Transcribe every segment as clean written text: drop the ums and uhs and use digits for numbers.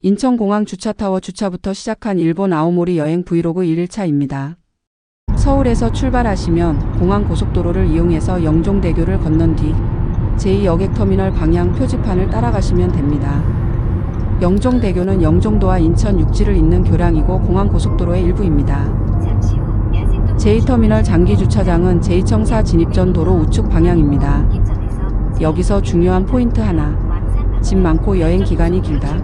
인천공항 주차타워 주차부터 시작한 일본 아오모리 여행 브이로그 1일차입니다. 서울에서 출발하시면 공항고속도로를 이용해서 영종대교를 건넌 뒤 제2여객터미널 방향 표지판을 따라가시면 됩니다. 영종대교는 영종도와 인천 육지를 잇는 교량이고 공항고속도로의 일부입니다. 제2터미널 장기주차장은 제2청사 진입 전 도로 우측 방향입니다. 여기서 중요한 포인트 하나. 짐 많고 여행 기간이 길다.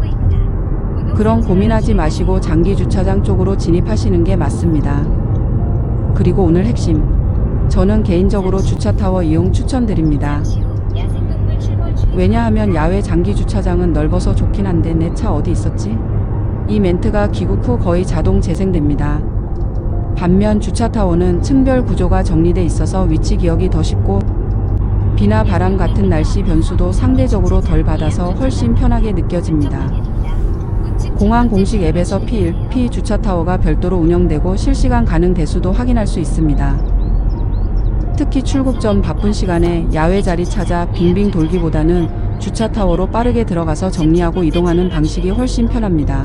그럼 고민하지 마시고 장기주차장 쪽으로 진입하시는 게 맞습니다. 그리고 오늘 핵심. 저는 개인적으로 주차타워 이용 추천드립니다. 왜냐하면 야외 장기주차장은 넓어서 좋긴 한데 내 차 어디 있었지? 이 멘트가 귀국 후 거의 자동 재생됩니다. 반면 주차타워는 층별 구조가 정리돼 있어서 위치 기억이 더 쉽고 비나 바람 같은 날씨 변수도 상대적으로 덜 받아서 훨씬 편하게 느껴집니다. 공항 공식 앱에서 P1P 주차타워가 별도로 운영되고 실시간 가능 대수도 확인할 수 있습니다. 특히 출국 전 바쁜 시간에 야외 자리 찾아 빙빙 돌기보다는 주차타워로 빠르게 들어가서 정리하고 이동하는 방식이 훨씬 편합니다.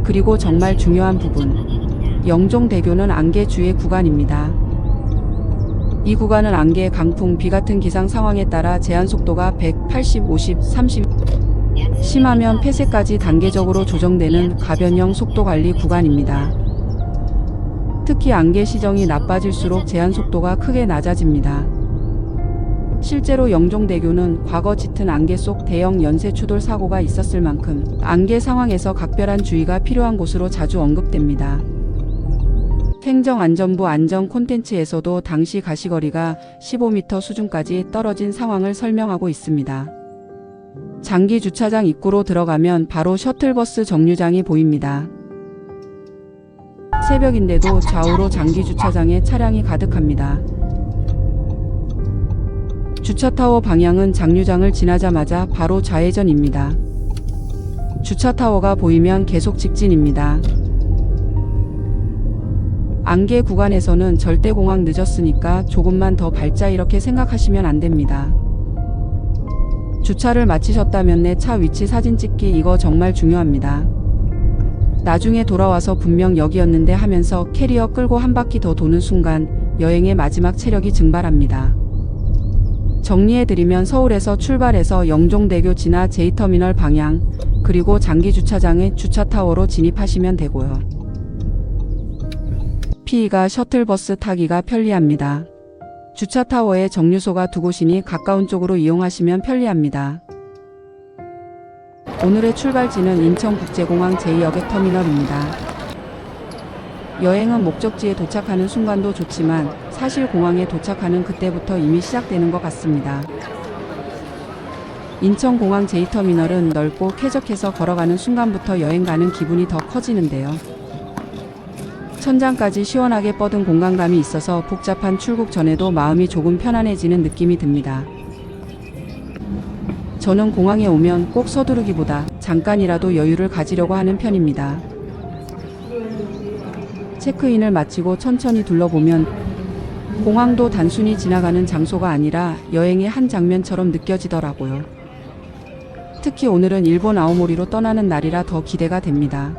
그리고 정말 중요한 부분. 영종대교는 안개 주의 구간입니다. 이 구간은 안개, 강풍, 비 같은 기상 상황에 따라 제한 속도가 180, 50, 30, 심하면 폐쇄까지 단계적으로 조정되는 가변형 속도 관리 구간입니다. 특히 안개 시정이 나빠질수록 제한 속도가 크게 낮아집니다. 실제로 영종대교는 과거 짙은 안개 속 대형 연쇄 추돌 사고가 있었을 만큼 안개 상황에서 각별한 주의가 필요한 곳으로 자주 언급됩니다. 행정안전부 안전 콘텐츠에서도 당시 가시거리가 15m 수준까지 떨어진 상황을 설명하고 있습니다. 장기 주차장 입구로 들어가면 바로 셔틀버스 정류장이 보입니다. 새벽인데도 좌우로 장기 주차장에 차량이 가득합니다. 주차타워 방향은 장류장을 지나자마자 바로 좌회전입니다. 주차타워가 보이면 계속 직진입니다. 안개 구간에서는 절대 공항 늦었으니까 조금만 더 밟자 이렇게 생각하시면 안 됩니다. 주차를 마치셨다면 내 차 위치 사진 찍기 이거 정말 중요합니다. 나중에 돌아와서 분명 여기였는데 하면서 캐리어 끌고 한 바퀴 더 도는 순간 여행의 마지막 체력이 증발합니다. 정리해드리면 서울에서 출발해서 영종대교 지나 제2터미널 방향 그리고 장기주차장의 주차타워로 진입하시면 되고요. P가 셔틀버스 타기가 편리합니다. 주차타워에 정류소가 두 곳이니 가까운 쪽으로 이용하시면 편리합니다. 오늘의 출발지는 인천국제공항 제2여객터미널입니다. 여행은 목적지에 도착하는 순간도 좋지만 사실 공항에 도착하는 그때부터 이미 시작되는 것 같습니다. 인천공항 제2터미널은 넓고 쾌적해서 걸어가는 순간부터 여행 가는 기분이 더 커지는데요. 천장까지 시원하게 뻗은 공간감이 있어서 복잡한 출국 전에도 마음이 조금 편안해지는 느낌이 듭니다. 저는 공항에 오면 꼭 서두르기보다 잠깐이라도 여유를 가지려고 하는 편입니다. 체크인을 마치고 천천히 둘러보면 공항도 단순히 지나가는 장소가 아니라 여행의 한 장면처럼 느껴지더라고요. 특히 오늘은 일본 아오모리로 떠나는 날이라 더 기대가 됩니다.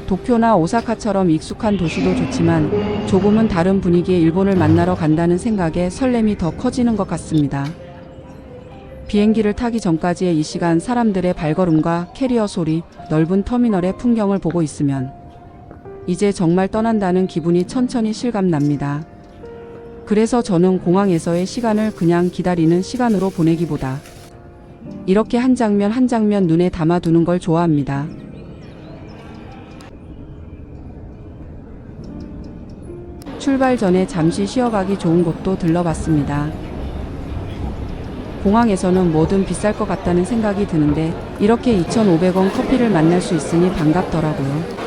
도쿄나 오사카처럼 익숙한 도시도 좋지만 조금은 다른 분위기의 일본을 만나러 간다는 생각에 설렘이 더 커지는 것 같습니다. 비행기를 타기 전까지의 이 시간 사람들의 발걸음과 캐리어 소리, 넓은 터미널의 풍경을 보고 있으면 이제 정말 떠난다는 기분이 천천히 실감납니다. 그래서 저는 공항에서의 시간을 그냥 기다리는 시간으로 보내기보다 이렇게 한 장면 한 장면 눈에 담아두는 걸 좋아합니다. 출발 전에 잠시 쉬어가기 좋은 곳도 들러봤습니다. 공항에서는 뭐든 비쌀 것 같다는 생각이 드는데 이렇게 2,500원 커피를 만날 수 있으니 반갑더라고요.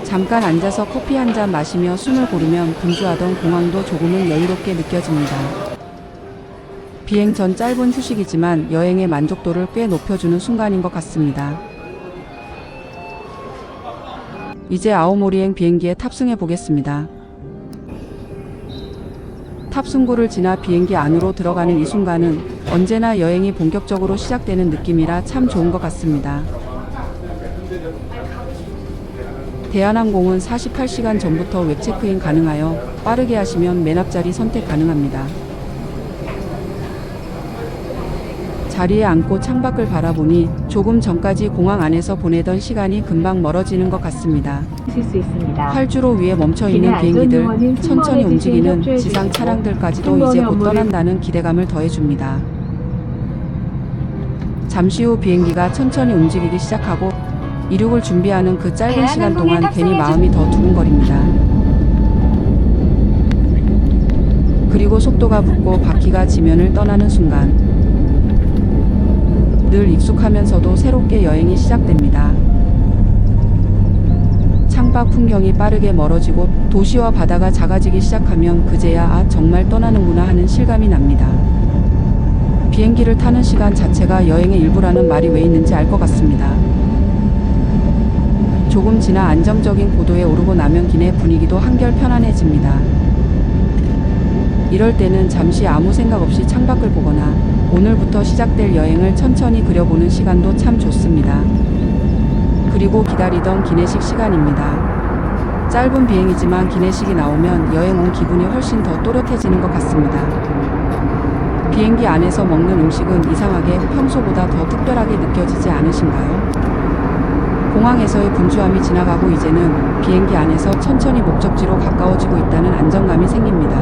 잠깐 앉아서 커피 한 잔 마시며 숨을 고르면 분주하던 공항도 조금은 여유롭게 느껴집니다. 비행 전 짧은 휴식이지만 여행의 만족도를 꽤 높여주는 순간인 것 같습니다. 이제 아오모리행 비행기에 탑승해 보겠습니다. 탑승구를 지나 비행기 안으로 들어가는 이 순간은 언제나 여행이 본격적으로 시작되는 느낌이라 참 좋은 것 같습니다. 대한항공은 48시간 전부터 웹 체크인 가능하여 빠르게 하시면 맨 앞자리 선택 가능합니다. 자리에 앉고 창밖을 바라보니 조금 전까지 공항 안에서 보내던 시간이 금방 멀어지는 것 같습니다. 활주로 위에 멈춰있는 비행기들, 천천히 움직이는 지상 차량들까지도 이제 곧 떠난다는 기대감을 더해줍니다. 잠시 후 비행기가 천천히 움직이기 시작하고 이륙을 준비하는 그 짧은 시간 동안 괜히 마음이 더 두근거립니다. 그리고 속도가 붙고 바퀴가 지면을 떠나는 순간 늘 익숙하면서도 새롭게 여행이 시작됩니다. 창밖 풍경이 빠르게 멀어지고 도시와 바다가 작아지기 시작하면 그제야 아 정말 떠나는구나 하는 실감이 납니다. 비행기를 타는 시간 자체가 여행의 일부라는 말이 왜 있는지 알 것 같습니다. 조금 지나 안정적인 고도에 오르고 나면 기내 분위기도 한결 편안해집니다. 이럴 때는 잠시 아무 생각 없이 창밖을 보거나 오늘부터 시작될 여행을 천천히 그려보는 시간도 참 좋습니다. 그리고 기다리던 기내식 시간입니다. 짧은 비행이지만 기내식이 나오면 여행 온 기분이 훨씬 더 또렷해지는 것 같습니다. 비행기 안에서 먹는 음식은 이상하게 평소보다 더 특별하게 느껴지지 않으신가요? 공항에서의 분주함이 지나가고 이제는 비행기 안에서 천천히 목적지로 가까워지고 있다는 안정감이 생깁니다.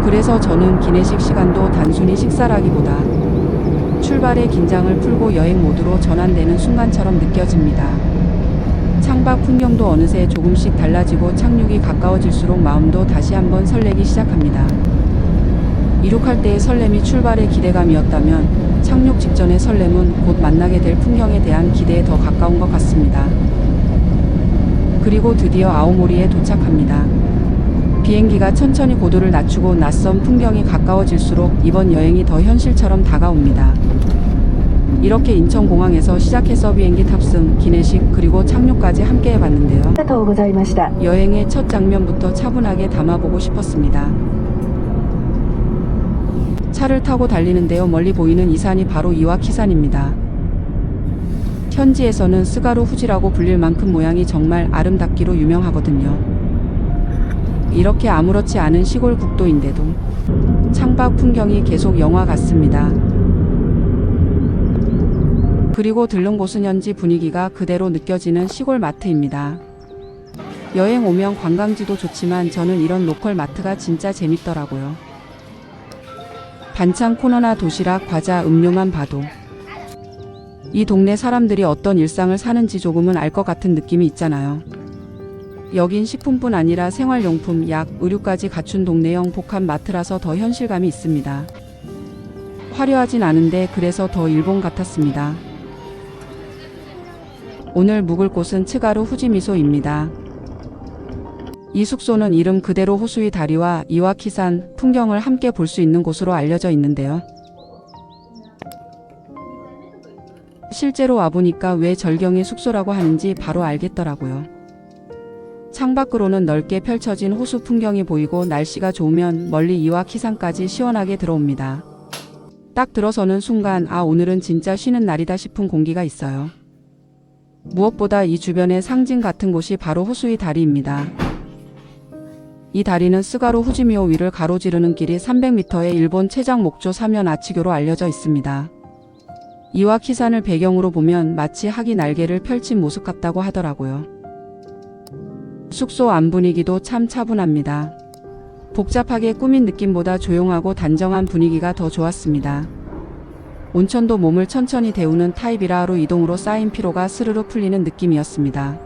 그래서 저는 기내식 시간도 단순히 식사라기보다 출발의 긴장을 풀고 여행 모드로 전환되는 순간처럼 느껴집니다. 창밖 풍경도 어느새 조금씩 달라지고 착륙이 가까워질수록 마음도 다시 한번 설레기 시작합니다. 이륙할 때의 설렘이 출발의 기대감이었다면 착륙 직전의 설렘은 곧 만나게 될 풍경에 대한 기대에 더 가까운 것 같습니다. 그리고 드디어 아오모리에 도착합니다. 비행기가 천천히 고도를 낮추고 낯선 풍경이 가까워질수록 이번 여행이 더 현실처럼 다가옵니다. 이렇게 인천공항에서 시작해서 비행기 탑승, 기내식, 그리고 착륙까지 함께 해봤는데요. 여행의 첫 장면부터 차분하게 담아보고 싶었습니다. 차를 타고 달리는데요. 멀리 보이는 이 산이 바로 이와키산입니다. 현지에서는 스가루 후지라고 불릴 만큼 모양이 정말 아름답기로 유명하거든요. 이렇게 아무렇지 않은 시골 국도인데도 창밖 풍경이 계속 영화 같습니다. 그리고 들른 곳은 현지 분위기가 그대로 느껴지는 시골 마트입니다. 여행 오면 관광지도 좋지만 저는 이런 로컬 마트가 진짜 재밌더라고요. 반찬 코너나 도시락, 과자, 음료만 봐도 이 동네 사람들이 어떤 일상을 사는지 조금은 알 것 같은 느낌이 있잖아요. 여긴 식품뿐 아니라 생활용품, 약, 의류까지 갖춘 동네형 복합 마트라서 더 현실감이 있습니다. 화려하진 않은데 그래서 더 일본 같았습니다. 오늘 묵을 곳은 츠가루 후지미소입니다. 이 숙소는 이름 그대로 호수의 다리와 이와키산 풍경을 함께 볼 수 있는 곳으로 알려져 있는데요. 실제로 와보니까 왜 절경의 숙소라고 하는지 바로 알겠더라고요. 창밖으로는 넓게 펼쳐진 호수 풍경이 보이고 날씨가 좋으면 멀리 이와키산까지 시원하게 들어옵니다. 딱 들어서는 순간 아 오늘은 진짜 쉬는 날이다 싶은 공기가 있어요. 무엇보다 이 주변의 상징 같은 곳이 바로 호수의 다리입니다. 이 다리는 스가루 후지미오 위를 가로지르는 길이 300m의 일본 최장 목조 사면 아치교로 알려져 있습니다. 이와키산을 배경으로 보면 마치 학이 날개를 펼친 모습 같다고 하더라고요. 숙소 안 분위기도 참 차분합니다. 복잡하게 꾸민 느낌보다 조용하고 단정한 분위기가 더 좋았습니다. 온천도 몸을 천천히 데우는 타입이라 하루 이동으로 쌓인 피로가 스르르 풀리는 느낌이었습니다.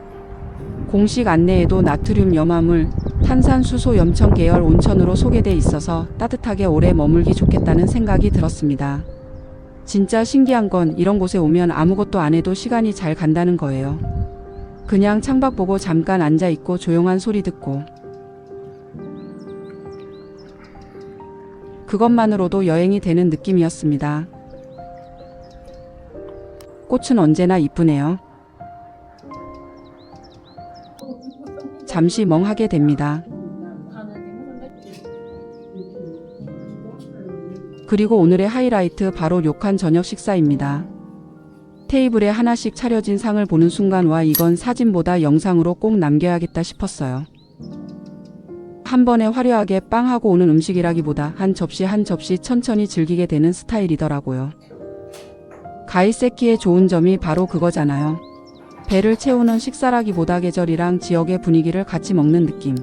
공식 안내에도 나트륨 염화물, 탄산수소 염천 계열 온천으로 소개돼 있어서 따뜻하게 오래 머물기 좋겠다는 생각이 들었습니다. 진짜 신기한 건 이런 곳에 오면 아무것도 안 해도 시간이 잘 간다는 거예요. 그냥 창밖 보고 잠깐 앉아있고 조용한 소리 듣고 그것만으로도 여행이 되는 느낌이었습니다. 꽃은 언제나 이쁘네요. 잠시 멍하게 됩니다. 그리고 오늘의 하이라이트 바로 료칸 저녁 식사입니다. 테이블에 하나씩 차려진 상을 보는 순간 와 이건 사진보다 영상으로 꼭 남겨야겠다 싶었어요. 한 번에 화려하게 빵 하고 오는 음식이라기보다 한 접시 한 접시 천천히 즐기게 되는 스타일이더라고요. 가이세키의 좋은 점이 바로 그거잖아요. 배를 채우는 식사라기보다 계절이랑 지역의 분위기를 같이 먹는 느낌.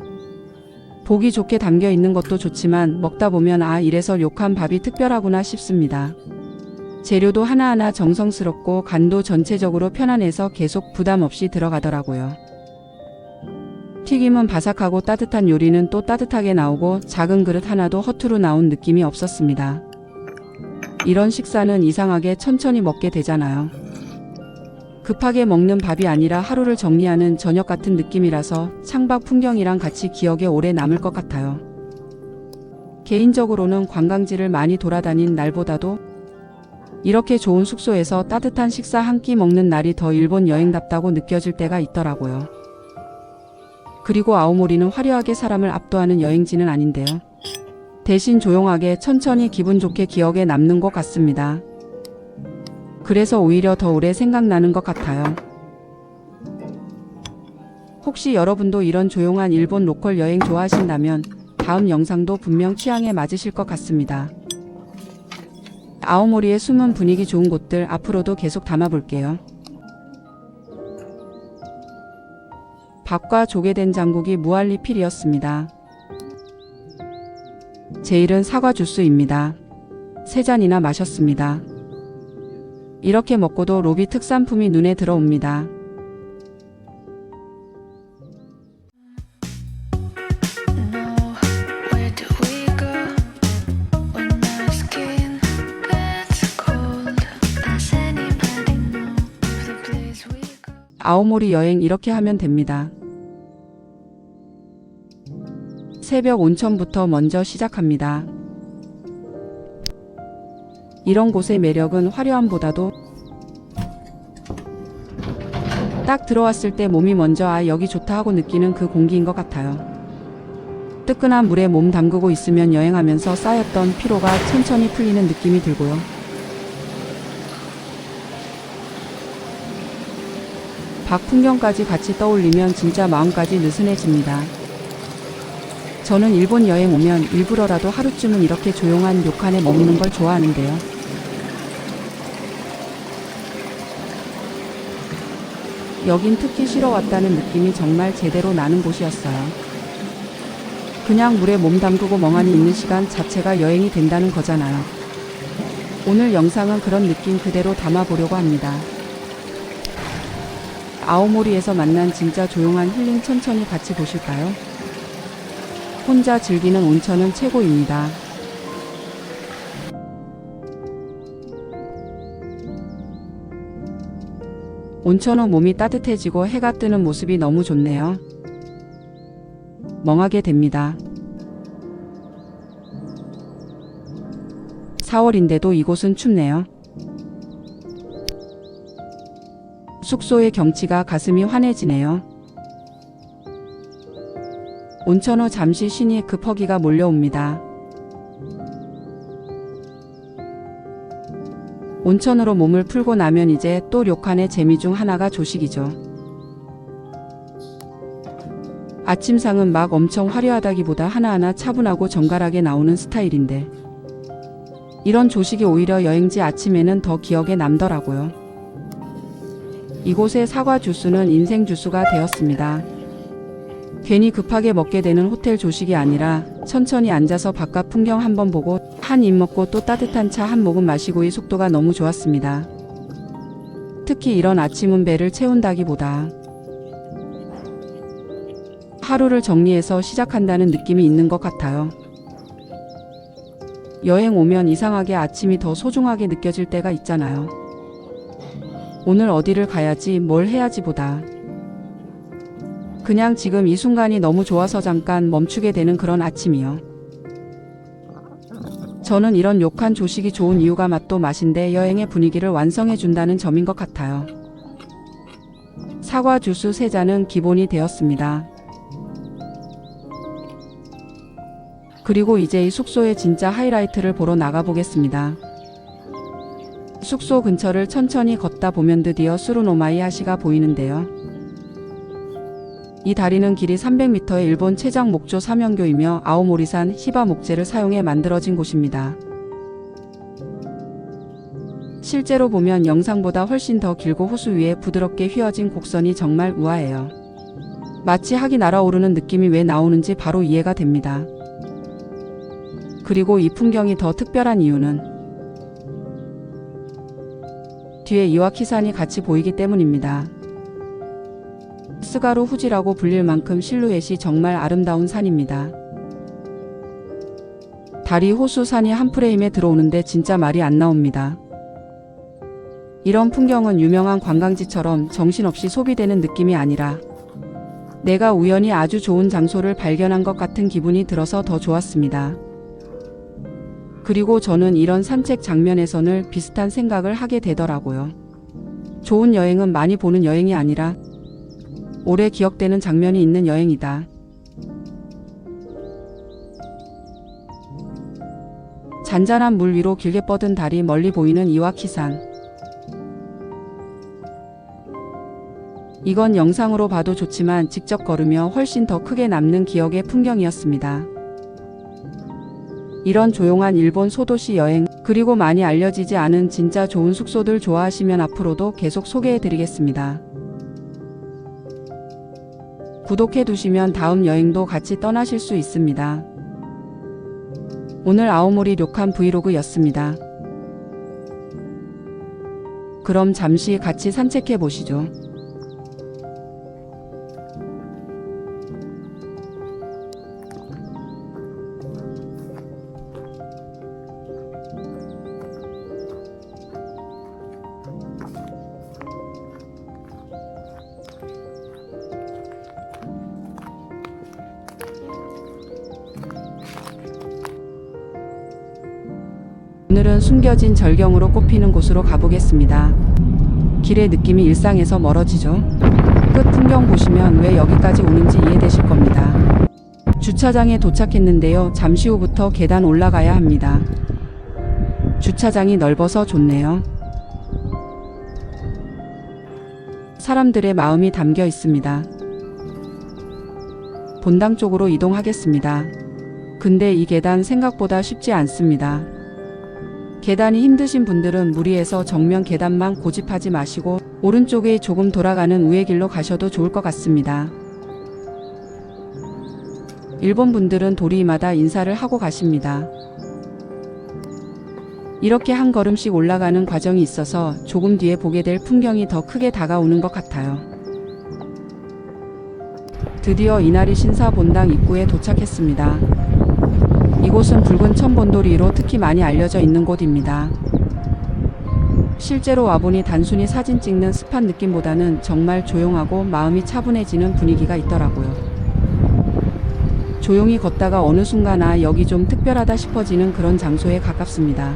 보기 좋게 담겨 있는 것도 좋지만 먹다 보면 아 이래서 료칸 밥이 특별하구나 싶습니다. 재료도 하나하나 정성스럽고 간도 전체적으로 편안해서 계속 부담 없이 들어가더라고요. 튀김은 바삭하고 따뜻한 요리는 또 따뜻하게 나오고 작은 그릇 하나도 허투루 나온 느낌이 없었습니다. 이런 식사는 이상하게 천천히 먹게 되잖아요. 급하게 먹는 밥이 아니라 하루를 정리하는 저녁 같은 느낌이라서 창밖 풍경이랑 같이 기억에 오래 남을 것 같아요. 개인적으로는 관광지를 많이 돌아다닌 날보다도 이렇게 좋은 숙소에서 따뜻한 식사 한 끼 먹는 날이 더 일본 여행답다고 느껴질 때가 있더라고요. 그리고 아오모리는 화려하게 사람을 압도하는 여행지는 아닌데요. 대신 조용하게 천천히 기분 좋게 기억에 남는 것 같습니다. 그래서 오히려 더 오래 생각나는 것 같아요. 혹시 여러분도 이런 조용한 일본 로컬 여행 좋아하신다면 다음 영상도 분명 취향에 맞으실 것 같습니다. 아오모리의 숨은 분위기 좋은 곳들 앞으로도 계속 담아볼게요. 밥과 조개 된장국이 무할리 필이었습니다. 제일은 사과 주스입니다. 3잔이나 마셨습니다. 이렇게 먹고도 로비 특산품이 눈에 들어옵니다. 아오모리 여행 이렇게 하면 됩니다. 새벽 온천부터 먼저 시작합니다. 이런 곳의 매력은 화려함보다도 딱 들어왔을 때 몸이 먼저 아 여기 좋다 하고 느끼는 그 공기인 것 같아요. 뜨끈한 물에 몸 담그고 있으면 여행하면서 쌓였던 피로가 천천히 풀리는 느낌이 들고요. 밖 풍경까지 같이 떠올리면 진짜 마음까지 느슨해집니다. 저는 일본 여행 오면 일부러라도 하루쯤은 이렇게 조용한 료칸에 머무는 걸 좋아하는데요. 여긴 특히 쉬러 왔다는 느낌이 정말 제대로 나는 곳이었어요. 그냥 물에 몸 담그고 멍하니 있는 시간 자체가 여행이 된다는 거잖아요. 오늘 영상은 그런 느낌 그대로 담아보려고 합니다. 아오모리에서 만난 진짜 조용한 힐링 천천히 같이 보실까요? 혼자 즐기는 온천은 최고입니다. 온천 후 몸이 따뜻해지고 해가 뜨는 모습이 너무 좋네요. 멍하게 됩니다. 4월인데도 이곳은 춥네요. 숙소의 경치가 가슴이 환해지네요. 온천 후 잠시 쉬니 급허기가 몰려옵니다. 온천으로 몸을 풀고 나면 이제 또 료칸의 재미 중 하나가 조식이죠. 아침상은 막 엄청 화려하다기보다 하나하나 차분하고 정갈하게 나오는 스타일인데 이런 조식이 오히려 여행지 아침에는 더 기억에 남더라고요. 이곳의 사과 주스는 인생 주스가 되었습니다. 괜히 급하게 먹게 되는 호텔 조식이 아니라 천천히 앉아서 바깥 풍경 한번 보고 한 입 먹고 또 따뜻한 차 한 모금 마시고의 속도가 너무 좋았습니다. 특히 이런 아침은 배를 채운다기보다 하루를 정리해서 시작한다는 느낌이 있는 것 같아요. 여행 오면 이상하게 아침이 더 소중하게 느껴질 때가 있잖아요. 오늘 어디를 가야지 뭘 해야지 보다 그냥 지금 이 순간이 너무 좋아서 잠깐 멈추게 되는 그런 아침이요. 저는 이런 료칸 조식이 좋은 이유가 맛도 맛인데 여행의 분위기를 완성해 준다는 점인 것 같아요. 사과 주스 3잔은 기본이 되었습니다. 그리고 이제 이 숙소의 진짜 하이라이트를 보러 나가보겠습니다. 숙소 근처를 천천히 걷다 보면 드디어 수루노마이 하시가 보이는데요. 이 다리는 길이 300m의 일본 최장 목조 사면교이며 아오모리산 히바 목재를 사용해 만들어진 곳입니다. 실제로 보면 영상보다 훨씬 더 길고 호수 위에 부드럽게 휘어진 곡선이 정말 우아해요. 마치 학이 날아오르는 느낌이 왜 나오는지 바로 이해가 됩니다. 그리고 이 풍경이 더 특별한 이유는 뒤에 이와키산이 같이 보이기 때문입니다. 스가루 후지라고 불릴 만큼 실루엣이 정말 아름다운 산입니다. 다리 호수 산이 한 프레임에 들어오는데 진짜 말이 안 나옵니다. 이런 풍경은 유명한 관광지처럼 정신없이 소비되는 느낌이 아니라 내가 우연히 아주 좋은 장소를 발견한 것 같은 기분이 들어서 더 좋았습니다. 그리고 저는 이런 산책 장면에서는 비슷한 생각을 하게 되더라고요. 좋은 여행은 많이 보는 여행이 아니라 오래 기억되는 장면이 있는 여행이다. 잔잔한 물 위로 길게 뻗은 다리, 멀리 보이는 이와키산. 이건 영상으로 봐도 좋지만 직접 걸으며 훨씬 더 크게 남는 기억의 풍경이었습니다. 이런 조용한 일본 소도시 여행, 그리고 많이 알려지지 않은 진짜 좋은 숙소들 좋아하시면 앞으로도 계속 소개해드리겠습니다. 구독해두시면 다음 여행도 같이 떠나실 수 있습니다. 오늘 아오모리 료칸 브이로그였습니다. 그럼 잠시 같이 산책해 보시죠. 오늘은 숨겨진 절경으로 꼽히는 곳으로 가보겠습니다. 길의 느낌이 일상에서 멀어지죠. 끝 풍경 보시면 왜 여기까지 오는지 이해되실 겁니다. 주차장에 도착했는데요. 잠시 후부터 계단 올라가야 합니다. 주차장이 넓어서 좋네요. 사람들의 마음이 담겨 있습니다. 본당 쪽으로 이동하겠습니다. 근데 이 계단 생각보다 쉽지 않습니다. 계단이 힘드신 분들은 무리해서 정면 계단만 고집하지 마시고 오른쪽에 조금 돌아가는 우회 길로 가셔도 좋을 것 같습니다. 일본 분들은 도리마다 인사를 하고 가십니다. 이렇게 한 걸음씩 올라가는 과정이 있어서 조금 뒤에 보게 될 풍경이 더 크게 다가오는 것 같아요. 드디어 이나리 신사 본당 입구에 도착했습니다. 이곳은 붉은 천본도리로 특히 많이 알려져 있는 곳입니다. 실제로 와보니 단순히 사진 찍는 습한 느낌보다는 정말 조용하고 마음이 차분해지는 분위기가 있더라고요. 조용히 걷다가 어느 순간 여기 좀 특별하다 싶어지는 그런 장소에 가깝습니다.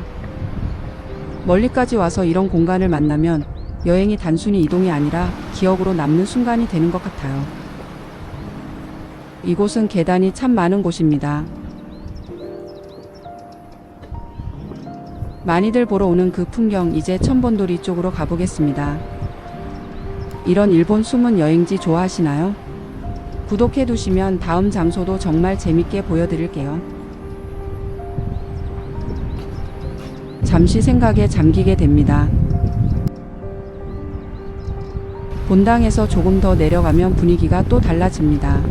멀리까지 와서 이런 공간을 만나면 여행이 단순히 이동이 아니라 기억으로 남는 순간이 되는 것 같아요. 이곳은 계단이 참 많은 곳입니다. 많이들 보러 오는 그 풍경, 이제 천본도리 쪽으로 가보겠습니다. 이런 일본 숨은 여행지 좋아하시나요? 구독해두시면 다음 장소도 정말 재밌게 보여드릴게요. 잠시 생각에 잠기게 됩니다. 본당에서 조금 더 내려가면 분위기가 또 달라집니다.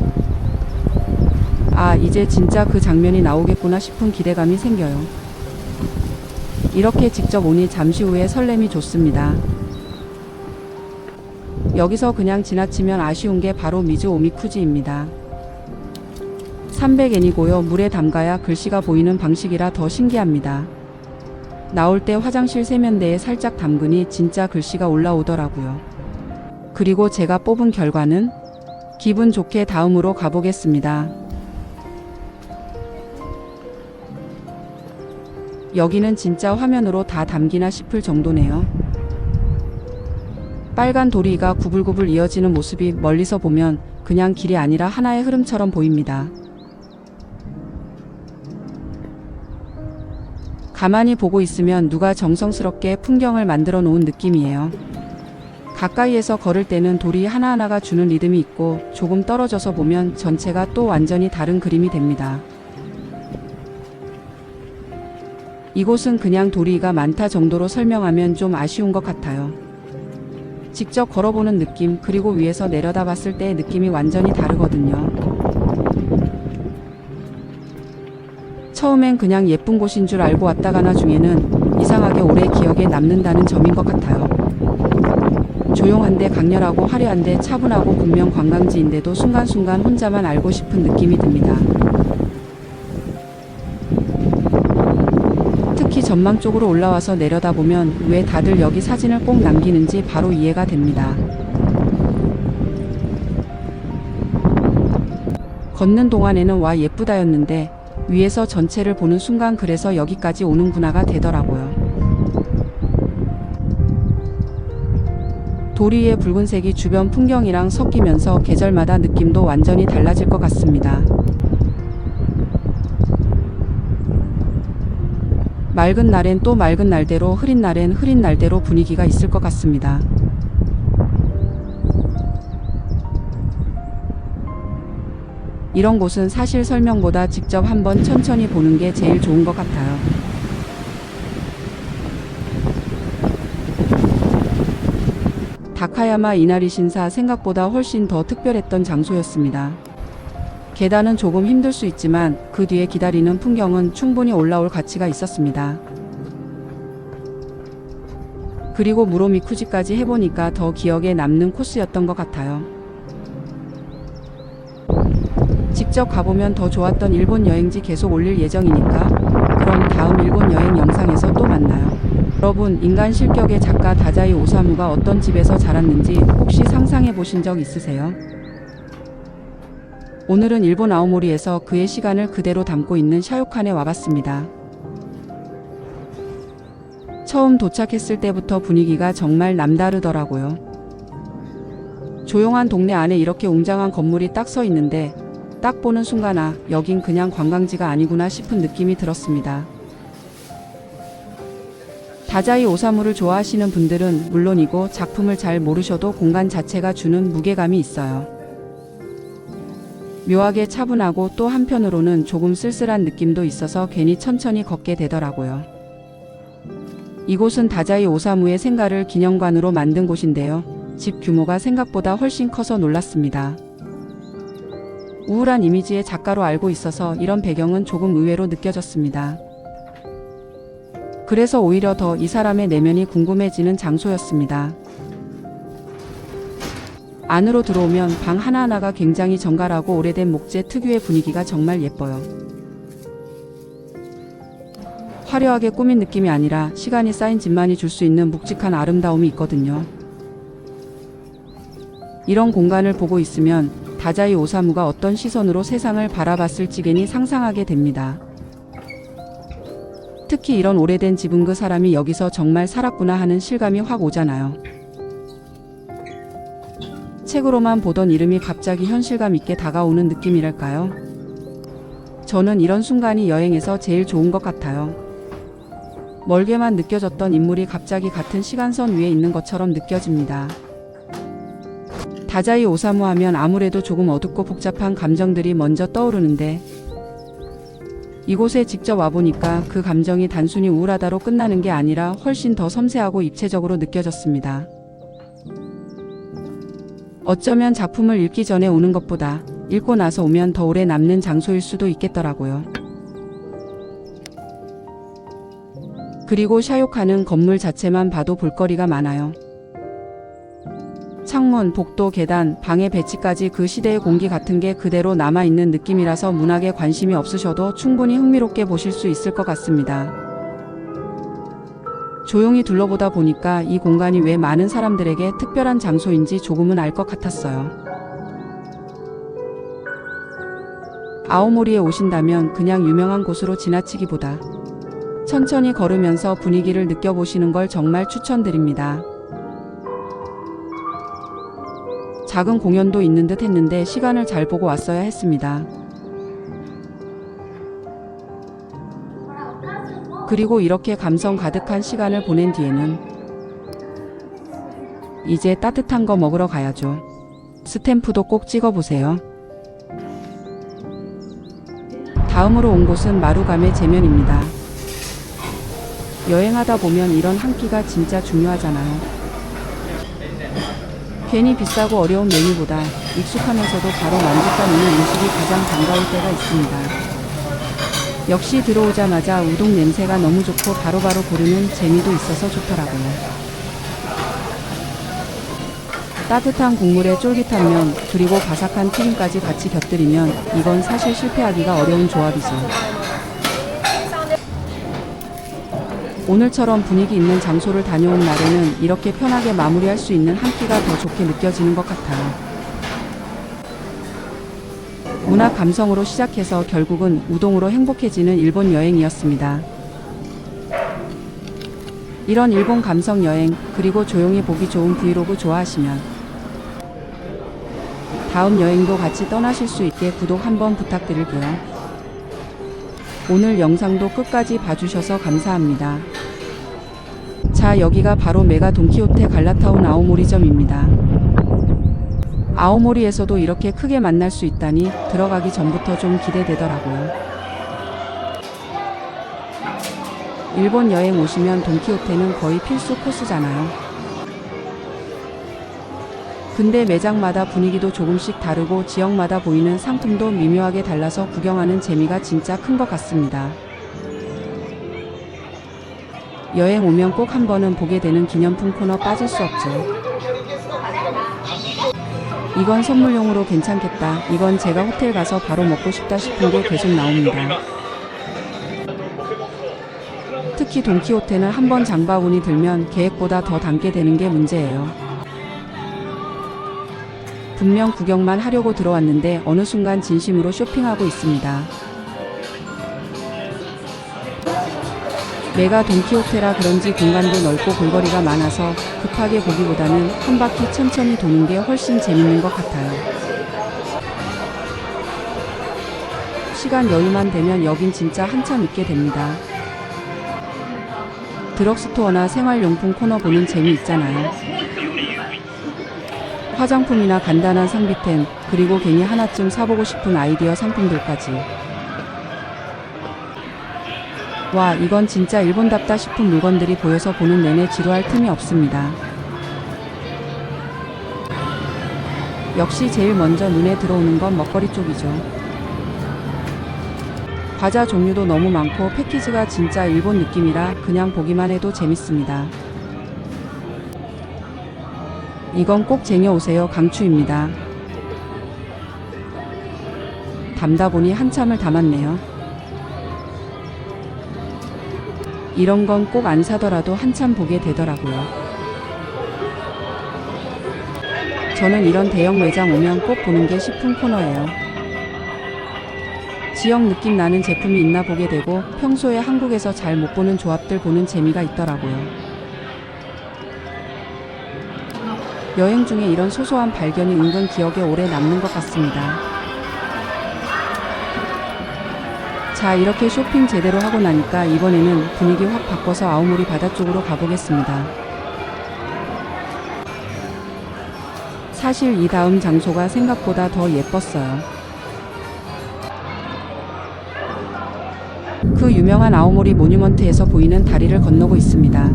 이제 진짜 그 장면이 나오겠구나 싶은 기대감이 생겨요. 이렇게 직접 오니 잠시 후에 설렘이 좋습니다. 여기서 그냥 지나치면 아쉬운 게 바로 미즈 오미쿠지입니다. 300엔이고요. 물에 담가야 글씨가 보이는 방식이라 더 신기합니다. 나올 때 화장실 세면대에 살짝 담그니 진짜 글씨가 올라오더라고요. 그리고 제가 뽑은 결과는 기분 좋게 다음으로 가보겠습니다. 여기는 진짜 화면으로 다 담기나 싶을 정도네요. 빨간 도리가 구불구불 이어지는 모습이 멀리서 보면 그냥 길이 아니라 하나의 흐름처럼 보입니다. 가만히 보고 있으면 누가 정성스럽게 풍경을 만들어 놓은 느낌이에요. 가까이에서 걸을 때는 돌이 하나하나가 주는 리듬이 있고 조금 떨어져서 보면 전체가 또 완전히 다른 그림이 됩니다. 이곳은 그냥 돌이가 많다 정도로 설명하면 좀 아쉬운 것 같아요. 직접 걸어보는 느낌, 그리고 위에서 내려다 봤을 때의 느낌이 완전히 다르거든요. 처음엔 그냥 예쁜 곳인 줄 알고 왔다가 나중에는 이상하게 오래 기억에 남는다는 점인 것 같아요. 조용한데 강렬하고 화려한데 차분하고 분명 관광지인데도 순간순간 혼자만 알고 싶은 느낌이 듭니다. 특히 전망 쪽으로 올라와서 내려다보면 왜 다들 여기 사진을 꼭 남기는지 바로 이해가 됩니다. 걷는 동안에는 와 예쁘다였는데 위에서 전체를 보는 순간 그래서 여기까지 오는구나가 되더라고요. 돌 위의 붉은색이 주변 풍경이랑 섞이면서 계절마다 느낌도 완전히 달라질 것 같습니다. 맑은 날엔 또 맑은 날대로, 흐린 날엔 흐린 날대로 분위기가 있을 것 같습니다. 이런 곳은 사실 설명보다 직접 한번 천천히 보는 게 제일 좋은 것 같아요. 다카야마 이나리 신사 생각보다 훨씬 더 특별했던 장소였습니다. 계단은 조금 힘들 수 있지만 그 뒤에 기다리는 풍경은 충분히 올라올 가치가 있었습니다. 그리고 무로미쿠지까지 해보니까 더 기억에 남는 코스였던 것 같아요. 직접 가보면 더 좋았던 일본 여행지 계속 올릴 예정이니까 그럼 다음 일본 여행 영상에서 또 만나요. 여러분, 인간 실격의 작가 다자이 오사무가 어떤 집에서 자랐는지 혹시 상상해 보신 적 있으세요? 오늘은 일본 아오모리에서 그의 시간을 그대로 담고 있는 샤요칸에 와봤습니다. 처음 도착했을 때부터 분위기가 정말 남다르더라고요. 조용한 동네 안에 이렇게 웅장한 건물이 딱 서 있는데 딱 보는 순간 아, 여긴 그냥 관광지가 아니구나 싶은 느낌이 들었습니다. 다자이 오사무를 좋아하시는 분들은 물론이고 작품을 잘 모르셔도 공간 자체가 주는 무게감이 있어요. 묘하게 차분하고 또 한편으로는 조금 쓸쓸한 느낌도 있어서 괜히 천천히 걷게 되더라고요. 이곳은 다자이 오사무의 생가를 기념관으로 만든 곳인데요. 집 규모가 생각보다 훨씬 커서 놀랐습니다. 우울한 이미지의 작가로 알고 있어서 이런 배경은 조금 의외로 느껴졌습니다. 그래서 오히려 더 이 사람의 내면이 궁금해지는 장소였습니다. 안으로 들어오면 방 하나하나가 굉장히 정갈하고 오래된 목재 특유의 분위기가 정말 예뻐요. 화려하게 꾸민 느낌이 아니라 시간이 쌓인 집만이 줄 수 있는 묵직한 아름다움이 있거든요. 이런 공간을 보고 있으면 다자이 오사무가 어떤 시선으로 세상을 바라봤을지 괜히 상상하게 됩니다. 특히 이런 오래된 집은 그 사람이 여기서 정말 살았구나 하는 실감이 확 오잖아요. 책으로만 보던 이름이 갑자기 현실감 있게 다가오는 느낌이랄까요? 저는 이런 순간이 여행에서 제일 좋은 것 같아요. 멀게만 느껴졌던 인물이 갑자기 같은 시간선 위에 있는 것처럼 느껴집니다. 다자이 오사무 하면 아무래도 조금 어둡고 복잡한 감정들이 먼저 떠오르는데 이곳에 직접 와보니까 그 감정이 단순히 우울하다로 끝나는 게 아니라 훨씬 더 섬세하고 입체적으로 느껴졌습니다. 어쩌면 작품을 읽기 전에 오는 것보다 읽고 나서 오면 더 오래 남는 장소일 수도 있겠더라고요. 그리고 샤요카는 건물 자체만 봐도 볼거리가 많아요. 창문, 복도, 계단, 방의 배치까지 그 시대의 공기 같은 게 그대로 남아있는 느낌이라서 문학에 관심이 없으셔도 충분히 흥미롭게 보실 수 있을 것 같습니다. 조용히 둘러보다 보니까 이 공간이 왜 많은 사람들에게 특별한 장소인지 조금은 알 것 같았어요. 아오모리에 오신다면 그냥 유명한 곳으로 지나치기보다 천천히 걸으면서 분위기를 느껴보시는 걸 정말 추천드립니다. 작은 공연도 있는 듯 했는데 시간을 잘 보고 왔어야 했습니다. 그리고 이렇게 감성 가득한 시간을 보낸 뒤에는 이제 따뜻한 거 먹으러 가야죠. 스탬프도 꼭 찍어보세요. 다음으로 온 곳은 마루감의 제면입니다. 여행하다 보면 이런 한 끼가 진짜 중요하잖아요. 괜히 비싸고 어려운 메뉴보다 익숙하면서도 바로 만족감 있는 음식이 가장 반가울 때가 있습니다. 역시 들어오자마자 우동 냄새가 너무 좋고 바로바로 고르는 재미도 있어서 좋더라고요. 따뜻한 국물에 쫄깃한 면, 그리고 바삭한 튀김까지 같이 곁들이면 이건 사실 실패하기가 어려운 조합이죠. 오늘처럼 분위기 있는 장소를 다녀온 날에는 이렇게 편하게 마무리할 수 있는 한 끼가 더 좋게 느껴지는 것 같아요. 문화 감성으로 시작해서 결국은 우동으로 행복해지는 일본 여행이었습니다. 이런 일본 감성 여행, 그리고 조용히 보기 좋은 브이로그 좋아하시면 다음 여행도 같이 떠나실 수 있게 구독 한번 부탁드릴게요. 오늘 영상도 끝까지 봐주셔서 감사합니다. 자, 여기가 바로 메가 돈키호테 갈라타운 아오모리점입니다. 아오모리에서도 이렇게 크게 만날 수 있다니 들어가기 전부터 좀 기대되더라고요. 일본 여행 오시면 돈키호테는 거의 필수 코스잖아요. 근데 매장마다 분위기도 조금씩 다르고 지역마다 보이는 상품도 미묘하게 달라서 구경하는 재미가 진짜 큰 것 같습니다. 여행 오면 꼭 한 번은 보게 되는 기념품 코너 빠질 수 없죠. 이건 선물용으로 괜찮겠다. 이건 제가 호텔 가서 바로 먹고 싶다 싶은 게 계속 나옵니다. 특히 돈키호테는 한번 장바구니 들면 계획보다 더 담게 되는 게 문제예요. 분명 구경만 하려고 들어왔는데 어느 순간 진심으로 쇼핑하고 있습니다. 메가 돈키호테라 그런지 공간도 넓고 볼거리가 많아서 급하게 보기보다는 한 바퀴 천천히 도는 게 훨씬 재밌는 것 같아요. 시간 여유만 되면 여긴 진짜 한참 있게 됩니다. 드럭스토어나 생활용품 코너 보는 재미 있잖아요. 화장품이나 간단한 상비템, 그리고 괜히 하나쯤 사보고 싶은 아이디어 상품들까지. 와, 이건 진짜 일본답다 싶은 물건들이 보여서 보는 내내 지루할 틈이 없습니다. 역시 제일 먼저 눈에 들어오는 건 먹거리 쪽이죠. 과자 종류도 너무 많고 패키지가 진짜 일본 느낌이라 그냥 보기만 해도 재밌습니다. 이건 꼭 쟁여오세요. 강추입니다. 담다 보니 한참을 담았네요. 이런 건 꼭 안 사더라도 한참 보게 되더라고요. 저는 이런 대형 매장 오면 꼭 보는 게 식품 코너예요. 지역 느낌 나는 제품이 있나 보게 되고 평소에 한국에서 잘 못 보는 조합들 보는 재미가 있더라고요. 여행 중에 이런 소소한 발견이 은근 기억에 오래 남는 것 같습니다. 자, 이렇게 쇼핑 제대로 하고 나니까 이번에는 분위기 확 바꿔서 아오모리 바다 쪽으로 가보겠습니다. 사실 이 다음 장소가 생각보다 더 예뻤어요. 그 유명한 아오모리 모뉴먼트에서 보이는 다리를 건너고 있습니다.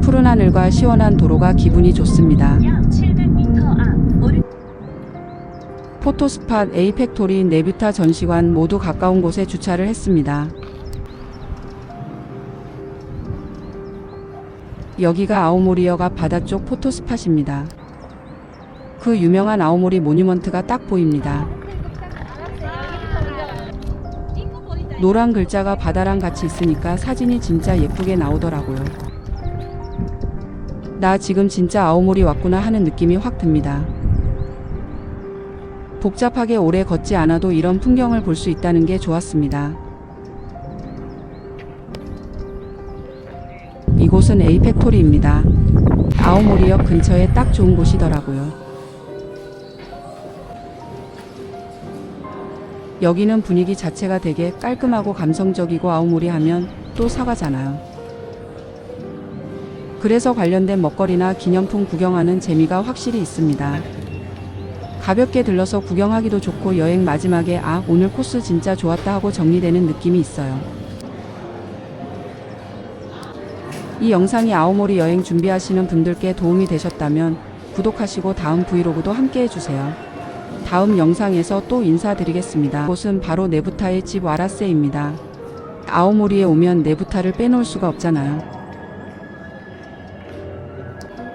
푸른 하늘과 시원한 도로가 기분이 좋습니다. 포토스팟, A팩토리, 네뷰타 전시관 모두 가까운 곳에 주차를 했습니다. 여기가 아오모리역 앞 바다 쪽 포토스팟입니다. 그 유명한 아오모리 모뉴먼트가 딱 보입니다. 노란 글자가 바다랑 같이 있으니까 사진이 진짜 예쁘게 나오더라고요. 나 지금 진짜 아오모리 왔구나 하는 느낌이 확 듭니다. 복잡하게 오래 걷지 않아도 이런 풍경을 볼 수 있다는 게 좋았습니다. 이곳은 A팩토리입니다. 아오모리역 근처에 딱 좋은 곳이더라고요. 여기는 분위기 자체가 되게 깔끔하고 감성적이고 아오모리 하면 또 사과잖아요. 그래서 관련된 먹거리나 기념품 구경하는 재미가 확실히 있습니다. 가볍게 들러서 구경하기도 좋고 여행 마지막에 아, 오늘 코스 진짜 좋았다 하고 정리되는 느낌이 있어요. 이 영상이 아오모리 여행 준비하시는 분들께 도움이 되셨다면 구독하시고 다음 브이로그도 함께 해주세요. 다음 영상에서 또 인사드리겠습니다. 이곳은 바로 네부타의 집 와라세입니다. 아오모리에 오면 네부타를 빼놓을 수가 없잖아요.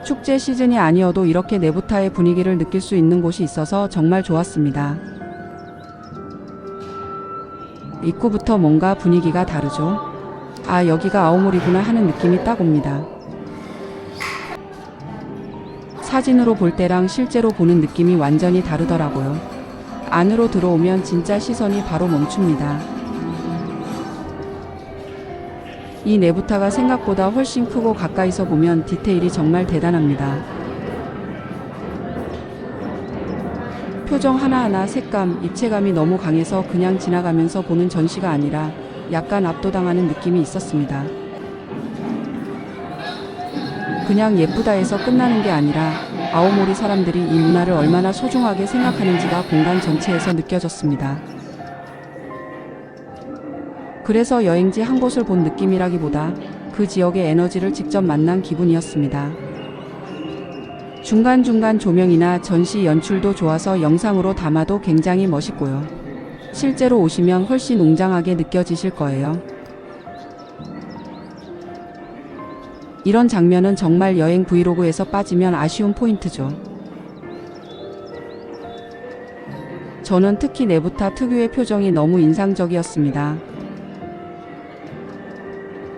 축제 시즌이 아니어도 이렇게 네부타의 분위기를 느낄 수 있는 곳이 있어서 정말 좋았습니다. 입구부터 뭔가 분위기가 다르죠. 아, 여기가 아오모리구나 하는 느낌이 딱 옵니다. 사진으로 볼 때랑 실제로 보는 느낌이 완전히 다르더라고요. 안으로 들어오면 진짜 시선이 바로 멈춥니다. 이 네부타가 생각보다 훨씬 크고 가까이서 보면 디테일이 정말 대단합니다. 표정 하나하나 색감, 입체감이 너무 강해서 그냥 지나가면서 보는 전시가 아니라 약간 압도당하는 느낌이 있었습니다. 그냥 예쁘다 해서 끝나는 게 아니라 아오모리 사람들이 이 문화를 얼마나 소중하게 생각하는지가 공간 전체에서 느껴졌습니다. 그래서 여행지 한 곳을 본 느낌이라기보다 그 지역의 에너지를 직접 만난 기분이었습니다. 중간중간 조명이나 전시 연출도 좋아서 영상으로 담아도 굉장히 멋있고요. 실제로 오시면 훨씬 웅장하게 느껴지실 거예요. 이런 장면은 정말 여행 브이로그에서 빠지면 아쉬운 포인트죠. 저는 특히 네부타 특유의 표정이 너무 인상적이었습니다.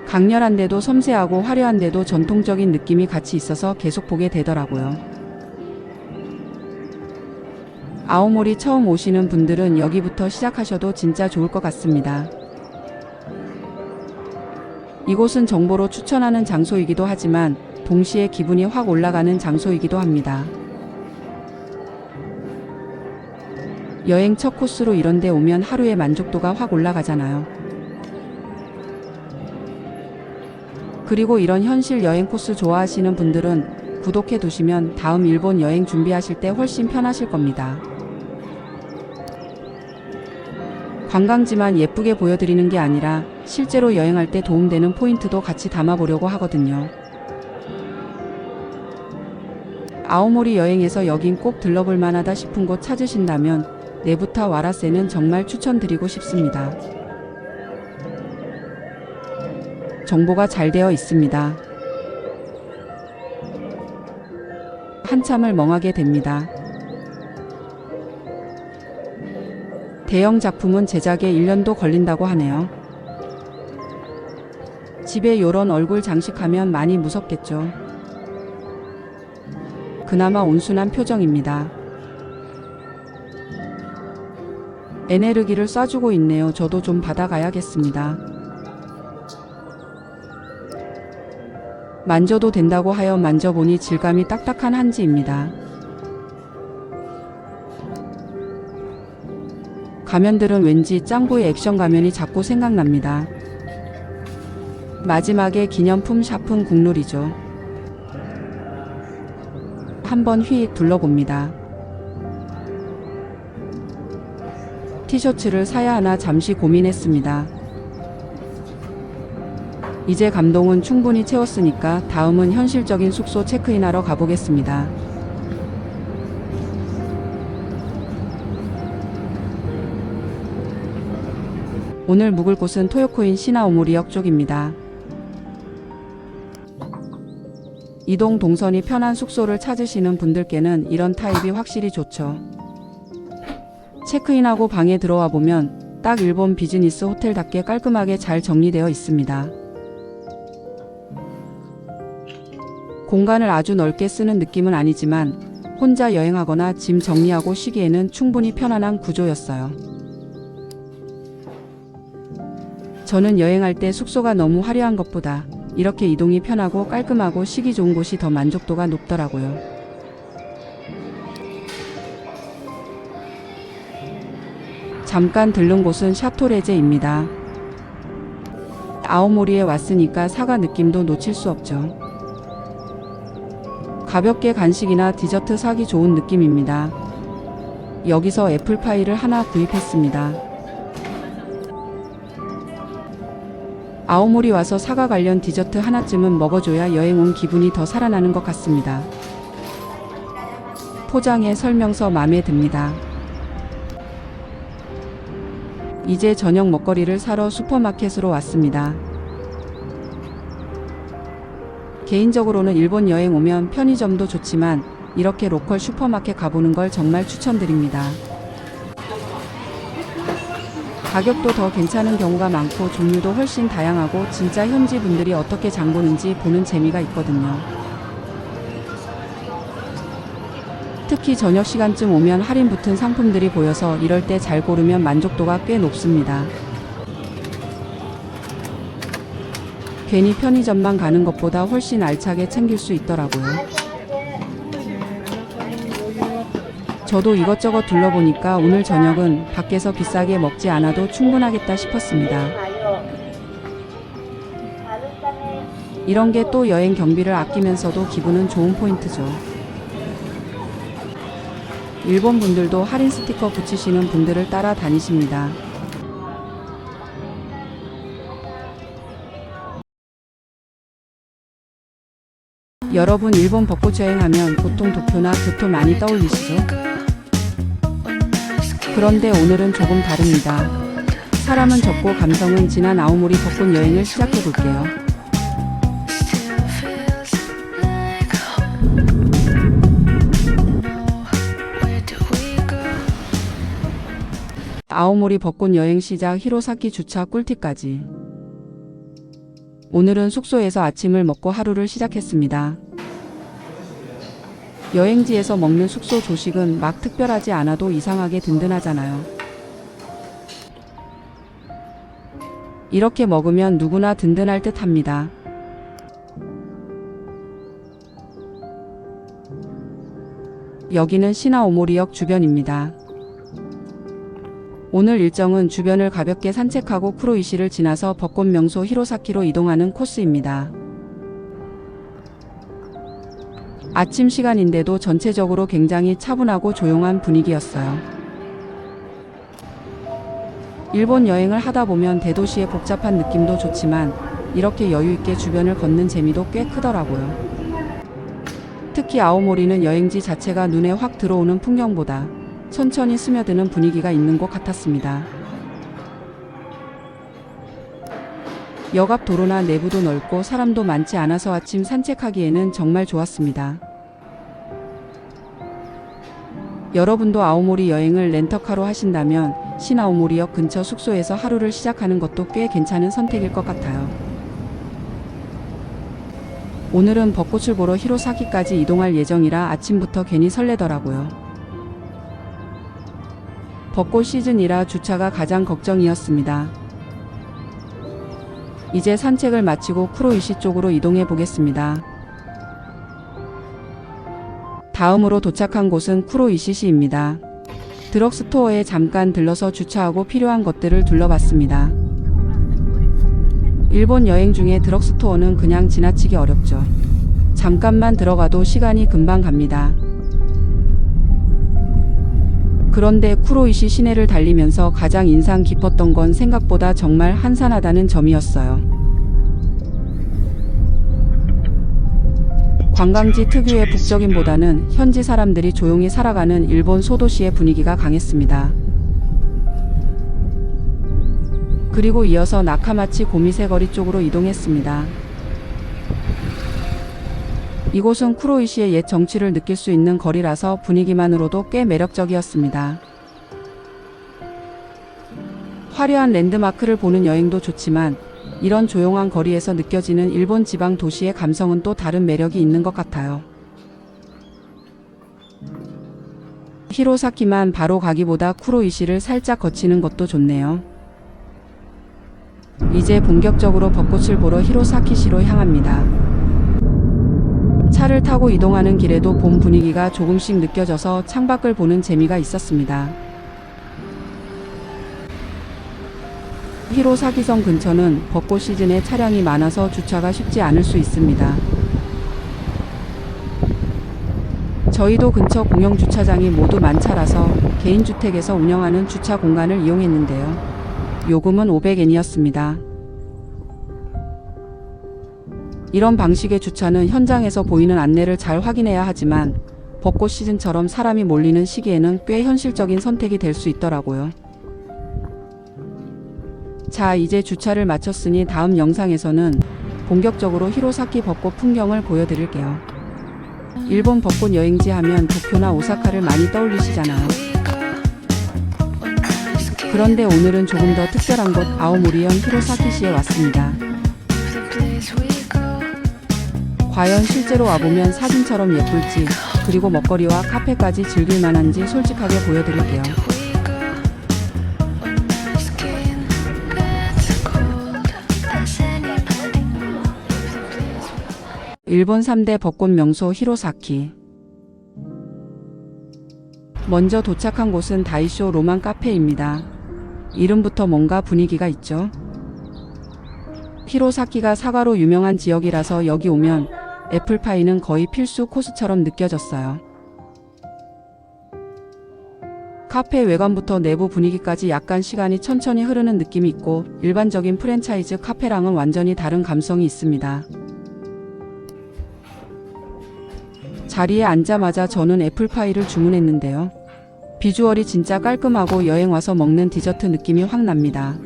강렬한데도 섬세하고 화려한데도 전통적인 느낌이 같이 있어서 계속 보게 되더라고요. 아오모리 처음 오시는 분들은 여기부터 시작하셔도 진짜 좋을 것 같습니다. 이곳은 정보로 추천하는 장소이기도 하지만 동시에 기분이 확 올라가는 장소이기도 합니다. 여행 첫 코스로 이런 데 오면 하루의 만족도가 확 올라가잖아요. 그리고 이런 현실 여행 코스 좋아하시는 분들은 구독해 두시면 다음 일본 여행 준비하실 때 훨씬 편하실 겁니다. 관광지만 예쁘게 보여드리는 게 아니라 실제로 여행할 때 도움되는 포인트도 같이 담아보려고 하거든요. 아오모리 여행에서 여긴 꼭 들러볼 만하다 싶은 곳 찾으신다면 네부타 와라세는 정말 추천드리고 싶습니다. 정보가 잘 되어 있습니다. 한참을 멍하게 됩니다. 대형 작품은 제작에 1년도 걸린다고 하네요. 집에 요런 얼굴 장식하면 많이 무섭겠죠. 그나마 온순한 표정입니다. 에네르기를 쏴주고 있네요. 저도 좀 받아가야겠습니다. 만져도 된다고 하여 만져보니 질감이 딱딱한 한지입니다. 가면들은 왠지 짱구의 액션 가면이 자꾸 생각납니다. 마지막에 기념품 샤픈 국룰이죠. 한번 휙 둘러봅니다. 티셔츠를 사야 하나 잠시 고민했습니다. 이제 감동은 충분히 채웠으니까 다음은 현실적인 숙소 체크인하러 가보겠습니다. 오늘 묵을 곳은 토요코인 시나오모리역 쪽입니다. 이동 동선이 편한 숙소를 찾으시는 분들께는 이런 타입이 확실히 좋죠. 체크인하고 방에 들어와 보면 딱 일본 비즈니스 호텔답게 깔끔하게 잘 정리되어 있습니다. 공간을 아주 넓게 쓰는 느낌은 아니지만 혼자 여행하거나 짐 정리하고 쉬기에는 충분히 편안한 구조였어요. 저는 여행할 때 숙소가 너무 화려한 것보다 이렇게 이동이 편하고 깔끔하고 쉬기 좋은 곳이 더 만족도가 높더라고요. 잠깐 들른 곳은 샤토레제입니다. 아오모리에 왔으니까 사과 느낌도 놓칠 수 없죠. 가볍게 간식이나 디저트 사기 좋은 느낌입니다. 여기서 애플파이를 하나 구입했습니다. 아오모리 와서 사과 관련 디저트 하나쯤은 먹어줘야 여행 온 기분이 더 살아나는 것 같습니다. 포장에 설명서 마음에 듭니다. 이제 저녁 먹거리를 사러 슈퍼마켓으로 왔습니다. 개인적으로는 일본 여행 오면 편의점도 좋지만 이렇게 로컬 슈퍼마켓 가보는 걸 정말 추천드립니다. 가격도 더 괜찮은 경우가 많고 종류도 훨씬 다양하고 진짜 현지 분들이 어떻게 장 보는지 보는 재미가 있거든요. 특히 저녁 시간쯤 오면 할인 붙은 상품들이 보여서 이럴 때 잘 고르면 만족도가 꽤 높습니다. 괜히 편의점만 가는 것보다 훨씬 알차게 챙길 수 있더라고요. 저도 이것저것 둘러보니까 오늘 저녁은 밖에서 비싸게 먹지 않아도 충분하겠다 싶었습니다. 이런 게 또 여행 경비를 아끼면서도 기분은 좋은 포인트죠. 일본 분들도 할인 스티커 붙이시는 분들을 따라 다니십니다. 여러분 일본 벚꽃 여행하면 보통 도쿄나 교토 많이 떠올리시죠? 그런데 오늘은 조금 다릅니다. 사람은 적고 감성은 진한 아오모리 벚꽃 여행을 시작해 볼게요. 아오모리 벚꽃 여행 시작 히로사키 주차 꿀팁까지. 오늘은 숙소에서 아침을 먹고 하루를 시작했습니다. 여행지에서 먹는 숙소 조식은 막 특별하지 않아도 이상하게 든든하잖아요. 이렇게 먹으면 누구나 든든할 듯 합니다. 여기는 시나오모리역 주변입니다. 오늘 일정은 주변을 가볍게 산책하고 쿠로이시를 지나서 벚꽃 명소 히로사키로 이동하는 코스입니다. 아침 시간인데도 전체적으로 굉장히 차분하고 조용한 분위기였어요. 일본 여행을 하다 보면 대도시의 복잡한 느낌도 좋지만 이렇게 여유있게 주변을 걷는 재미도 꽤 크더라고요. 특히 아오모리는 여행지 자체가 눈에 확 들어오는 풍경보다 천천히 스며드는 분위기가 있는 곳 같았습니다. 역 앞 도로나 내부도 넓고 사람도 많지 않아서 아침 산책하기에는 정말 좋았습니다. 여러분도 아오모리 여행을 렌터카로 하신다면 시나오모리역 근처 숙소에서 하루를 시작하는 것도 꽤 괜찮은 선택일 것 같아요. 오늘은 벚꽃을 보러 히로사키까지 이동할 예정이라 아침부터 괜히 설레더라고요. 벚꽃 시즌이라 주차가 가장 걱정이었습니다. 이제 산책을 마치고 쿠로이시 쪽으로 이동해 보겠습니다. 다음으로 도착한 곳은 쿠로이시시입니다. 드럭스토어에 잠깐 들러서 주차하고 필요한 것들을 둘러봤습니다. 일본 여행 중에 드럭스토어는 그냥 지나치기 어렵죠. 잠깐만 들어가도 시간이 금방 갑니다. 그런데 쿠로이시 시내를 달리면서 가장 인상 깊었던 건 생각보다 정말 한산하다는 점이었어요. 관광지 특유의 북적임보다는 현지 사람들이 조용히 살아가는 일본 소도시의 분위기가 강했습니다. 그리고 이어서 나카마치 고미세 거리 쪽으로 이동했습니다. 이곳은 쿠로이시의 옛 정취를 느낄 수 있는 거리라서 분위기만으로도 꽤 매력적이었습니다. 화려한 랜드마크를 보는 여행도 좋지만 이런 조용한 거리에서 느껴지는 일본 지방 도시의 감성은 또 다른 매력이 있는 것 같아요. 히로사키만 바로 가기보다 쿠로이시를 살짝 거치는 것도 좋네요. 이제 본격적으로 벚꽃을 보러 히로사키시로 향합니다. 차를 타고 이동하는 길에도 봄 분위기가 조금씩 느껴져서 창밖을 보는 재미가 있었습니다. 히로사키성 근처는 벚꽃 시즌에 차량이 많아서 주차가 쉽지 않을 수 있습니다. 저희도 근처 공영 주차장이 모두 만차라서 개인주택에서 운영하는 주차 공간을 이용했는데요. 요금은 500엔이었습니다. 이런 방식의 주차는 현장에서 보이는 안내를 잘 확인해야 하지만 벚꽃 시즌처럼 사람이 몰리는 시기에는 꽤 현실적인 선택이 될 수 있더라고요. 자, 이제 주차를 마쳤으니 다음 영상에서는 본격적으로 히로사키 벚꽃 풍경을 보여드릴게요. 일본 벚꽃 여행지 하면 도쿄나 오사카를 많이 떠올리시잖아요. 그런데 오늘은 조금 더 특별한 곳 아오모리현 히로사키시에 왔습니다. 과연 실제로 와보면 사진처럼 예쁠지, 그리고 먹거리와 카페까지 즐길 만한지 솔직하게 보여드릴게요. 일본 3대 벚꽃 명소 히로사키. 먼저 도착한 곳은 다이쇼 로만 카페입니다. 이름부터 뭔가 분위기가 있죠? 히로사키가 사과로 유명한 지역이라서 여기 오면 애플파이는 거의 필수 코스처럼 느껴졌어요. 카페 외관부터 내부 분위기까지 약간 시간이 천천히 흐르는 느낌이 있고 일반적인 프랜차이즈 카페랑은 완전히 다른 감성이 있습니다. 자리에 앉자마자 저는 애플파이를 주문했는데요. 비주얼이 진짜 깔끔하고 여행 와서 먹는 디저트 느낌이 확 납니다.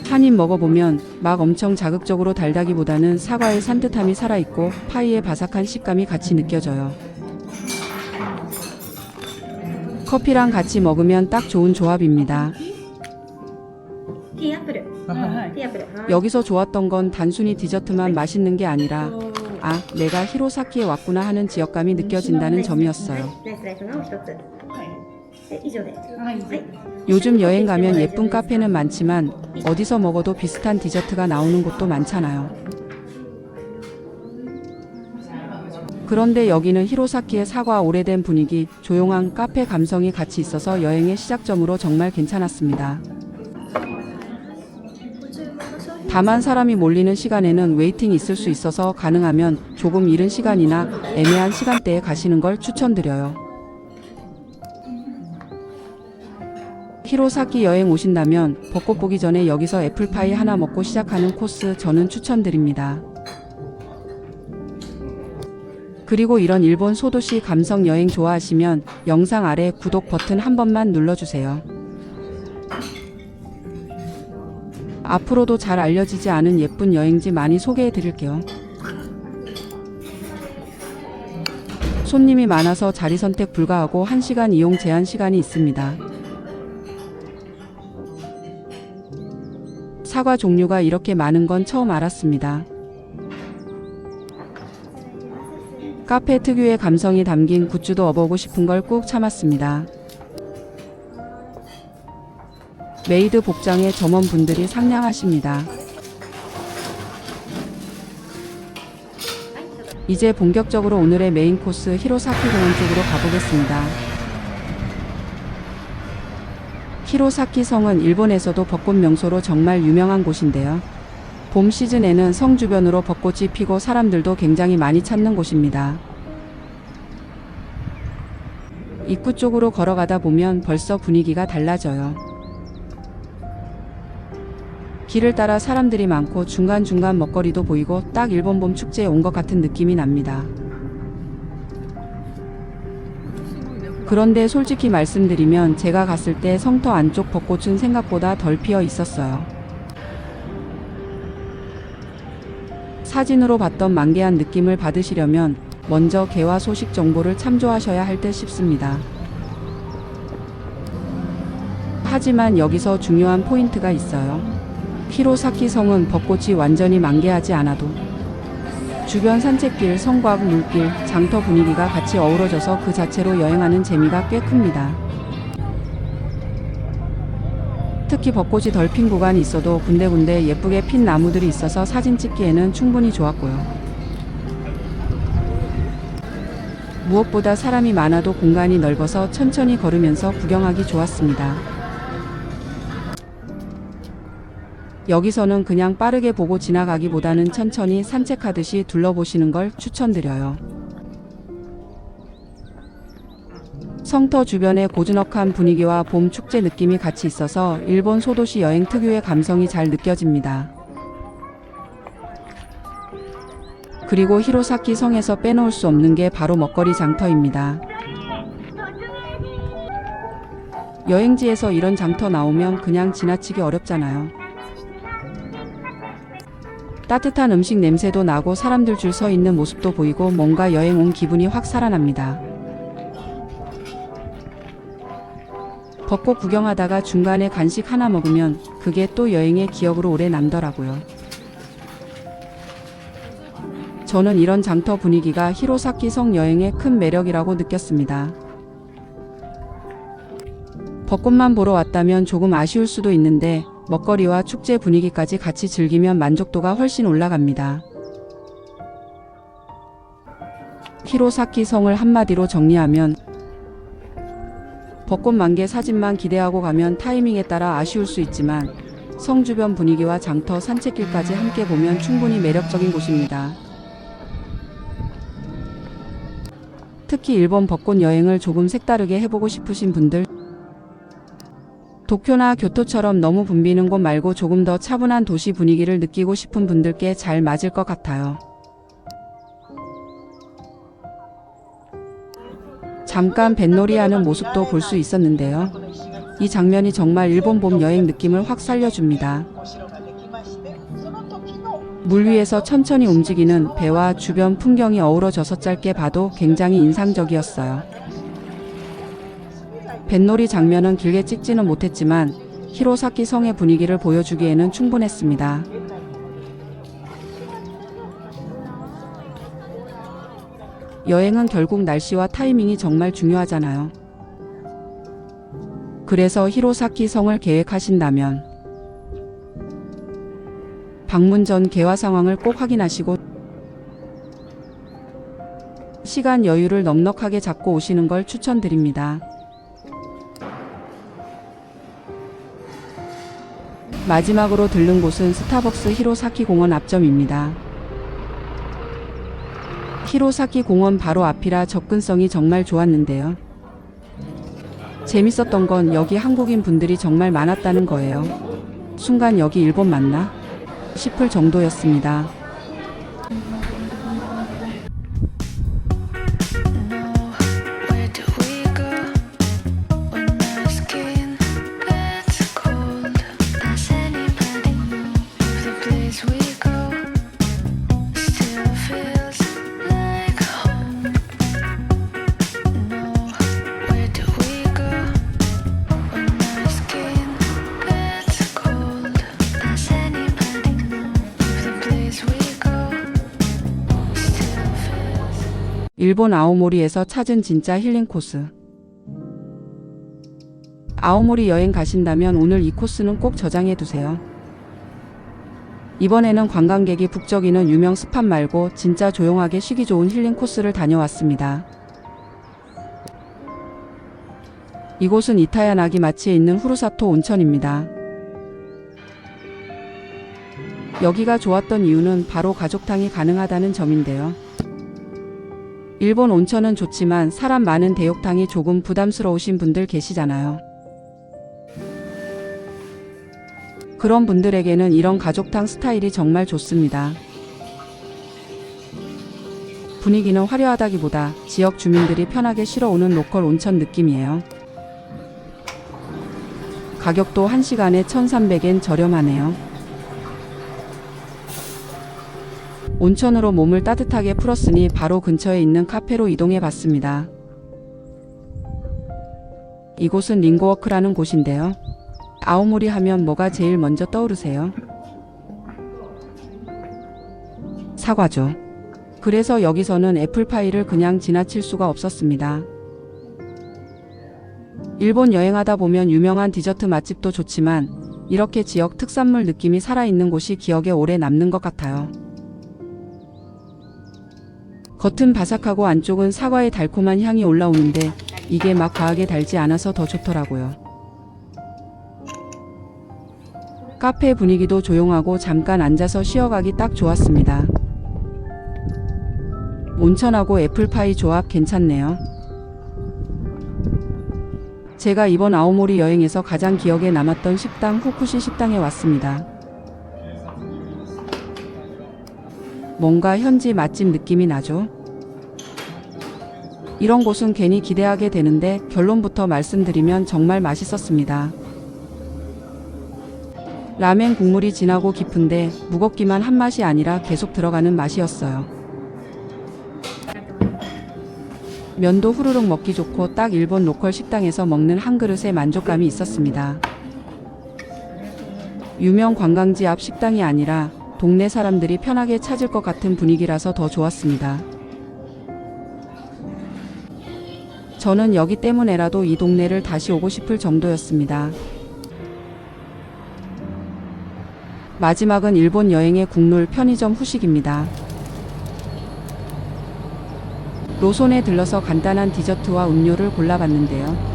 한 입 먹어보면 막 엄청 자극적으로 달다기보다는 사과의 산뜻함이 살아있고 파이의 바삭한 식감이 같이 느껴져요. 커피랑 같이 먹으면 딱 좋은 조합입니다. 여기서 좋았던 건 단순히 디저트만 맛있는 게 아니라 아, 내가 히로사키에 왔구나 하는 지역감이 느껴진다는 점이었어요. 요즘 여행 가면 예쁜 카페는 많지만 어디서 먹어도 비슷한 디저트가 나오는 곳도 많잖아요. 그런데 여기는 히로사키의 사과 오래된 분위기, 조용한 카페 감성이 같이 있어서 여행의 시작점으로 정말 괜찮았습니다. 다만 사람이 몰리는 시간에는 웨이팅이 있을 수 있어서 가능하면 조금 이른 시간이나 애매한 시간대에 가시는 걸 추천드려요. 히로사키 여행 오신다면 벚꽃 보기 전에 여기서 애플파이 하나 먹고 시작하는 코스 저는 추천드립니다. 그리고 이런 일본 소도시 감성 여행 좋아하시면 영상 아래 구독 버튼 한 번만 눌러주세요. 앞으로도 잘 알려지지 않은 예쁜 여행지 많이 소개해 드릴게요. 손님이 많아서 자리 선택 불가하고 1시간 이용 제한 시간이 있습니다. 사과 종류가 이렇게 많은 건 처음 알았습니다. 카페 특유의 감성이 담긴 굿즈도 얻어보고 싶은 걸 꾹 참았습니다. 메이드 복장의 점원분들이 상냥하십니다. 이제 본격적으로 오늘의 메인 코스 히로사키 공원 쪽으로 가보겠습니다. 히로사키 성은 일본에서도 벚꽃 명소로 정말 유명한 곳인데요. 봄 시즌에는 성 주변으로 벚꽃이 피고 사람들도 굉장히 많이 찾는 곳입니다. 입구 쪽으로 걸어가다 보면 벌써 분위기가 달라져요. 길을 따라 사람들이 많고 중간중간 먹거리도 보이고 딱 일본 봄 축제에 온 것 같은 느낌이 납니다. 그런데 솔직히 말씀드리면 제가 갔을 때 성터 안쪽 벚꽃은 생각보다 덜 피어 있었어요. 사진으로 봤던 만개한 느낌을 받으시려면 먼저 개화 소식 정보를 참조하셔야 할 듯 싶습니다. 하지만 여기서 중요한 포인트가 있어요. 히로사키 성은 벚꽃이 완전히 만개하지 않아도 주변 산책길, 성곽, 물길, 장터 분위기가 같이 어우러져서 그 자체로 여행하는 재미가 꽤 큽니다. 특히 벚꽃이 덜 핀 구간이 있어도 군데군데 예쁘게 핀 나무들이 있어서 사진 찍기에는 충분히 좋았고요. 무엇보다 사람이 많아도 공간이 넓어서 천천히 걸으면서 구경하기 좋았습니다. 여기서는 그냥 빠르게 보고 지나가기보다는 천천히 산책하듯이 둘러보시는 걸 추천드려요. 성터 주변의 고즈넉한 분위기와 봄 축제 느낌이 같이 있어서 일본 소도시 여행 특유의 감성이 잘 느껴집니다. 그리고 히로사키 성에서 빼놓을 수 없는 게 바로 먹거리 장터입니다. 여행지에서 이런 장터 나오면 그냥 지나치기 어렵잖아요. 따뜻한 음식 냄새도 나고 사람들 줄 서 있는 모습도 보이고 뭔가 여행 온 기분이 확 살아납니다. 벚꽃 구경하다가 중간에 간식 하나 먹으면 그게 또 여행의 기억으로 오래 남더라고요. 저는 이런 장터 분위기가 히로사키 성 여행의 큰 매력이라고 느꼈습니다. 벚꽃만 보러 왔다면 조금 아쉬울 수도 있는데 먹거리와 축제 분위기까지 같이 즐기면 만족도가 훨씬 올라갑니다. 히로사키 성을 한마디로 정리하면 벚꽃 만개 사진만 기대하고 가면 타이밍에 따라 아쉬울 수 있지만 성 주변 분위기와 장터 산책길까지 함께 보면 충분히 매력적인 곳입니다. 특히 일본 벚꽃 여행을 조금 색다르게 해보고 싶으신 분들, 도쿄나 교토처럼 너무 붐비는 곳 말고 조금 더 차분한 도시 분위기를 느끼고 싶은 분들께 잘 맞을 것 같아요. 잠깐 뱃놀이하는 모습도 볼 수 있었는데요. 이 장면이 정말 일본 봄 여행 느낌을 확 살려줍니다. 물 위에서 천천히 움직이는 배와 주변 풍경이 어우러져서 짧게 봐도 굉장히 인상적이었어요. 뱃놀이 장면은 길게 찍지는 못했지만 히로사키 성의 분위기를 보여주기에는 충분했습니다. 여행은 결국 날씨와 타이밍이 정말 중요하잖아요. 그래서 히로사키 성을 계획하신다면 방문 전 개화 상황을 꼭 확인하시고 시간 여유를 넉넉하게 잡고 오시는 걸 추천드립니다. 마지막으로 들른 곳은 스타벅스 히로사키 공원 앞점입니다. 히로사키 공원 바로 앞이라 접근성이 정말 좋았는데요. 재밌었던 건 여기 한국인 분들이 정말 많았다는 거예요. 순간 여기 일본 맞나? 싶을 정도였습니다. 일본 아오모리에서 찾은 진짜 힐링 코스. 아오모리 여행 가신다면 오늘 이 코스는 꼭 저장해 두세요. 이번에는 관광객이 북적이는 유명 스팟 말고 진짜 조용하게 쉬기 좋은 힐링 코스를 다녀왔습니다. 이곳은 이타야 나기마치에 있는 후루사토 온천입니다. 여기가 좋았던 이유는 바로 가족탕이 가능하다는 점인데요. 일본 온천은 좋지만 사람 많은 대욕탕이 조금 부담스러우신 분들 계시잖아요. 그런 분들에게는 이런 가족탕 스타일이 정말 좋습니다. 분위기는 화려하다기보다 지역 주민들이 편하게 쉬러 오는 로컬 온천 느낌이에요. 가격도 1시간에 1,300엔 저렴하네요. 온천으로 몸을 따뜻하게 풀었으니 바로 근처에 있는 카페로 이동해 봤습니다. 이곳은 링고워크라는 곳인데요. 아오모리 하면 뭐가 제일 먼저 떠오르세요? 사과죠. 그래서 여기서는 애플파이를 그냥 지나칠 수가 없었습니다. 일본 여행하다 보면 유명한 디저트 맛집도 좋지만 이렇게 지역 특산물 느낌이 살아있는 곳이 기억에 오래 남는 것 같아요. 겉은 바삭하고 안쪽은 사과의 달콤한 향이 올라오는데 이게 막 과하게 달지 않아서 더 좋더라고요. 카페 분위기도 조용하고 잠깐 앉아서 쉬어가기 딱 좋았습니다. 온천하고 애플파이 조합 괜찮네요. 제가 이번 아오모리 여행에서 가장 기억에 남았던 식당 후쿠시 식당에 왔습니다. 뭔가 현지 맛집 느낌이 나죠? 이런 곳은 괜히 기대하게 되는데 결론부터 말씀드리면 정말 맛있었습니다. 라멘 국물이 진하고 깊은데 무겁기만 한 맛이 아니라 계속 들어가는 맛이었어요. 면도 후루룩 먹기 좋고 딱 일본 로컬 식당에서 먹는 한 그릇의 만족감이 있었습니다. 유명 관광지 앞 식당이 아니라 동네 사람들이 편하게 찾을 것 같은 분위기라서 더 좋았습니다. 저는 여기 때문에라도 이 동네를 다시 오고 싶을 정도였습니다. 마지막은 일본 여행의 국룰 편의점 후식입니다. 로손에 들러서 간단한 디저트와 음료를 골라봤는데요.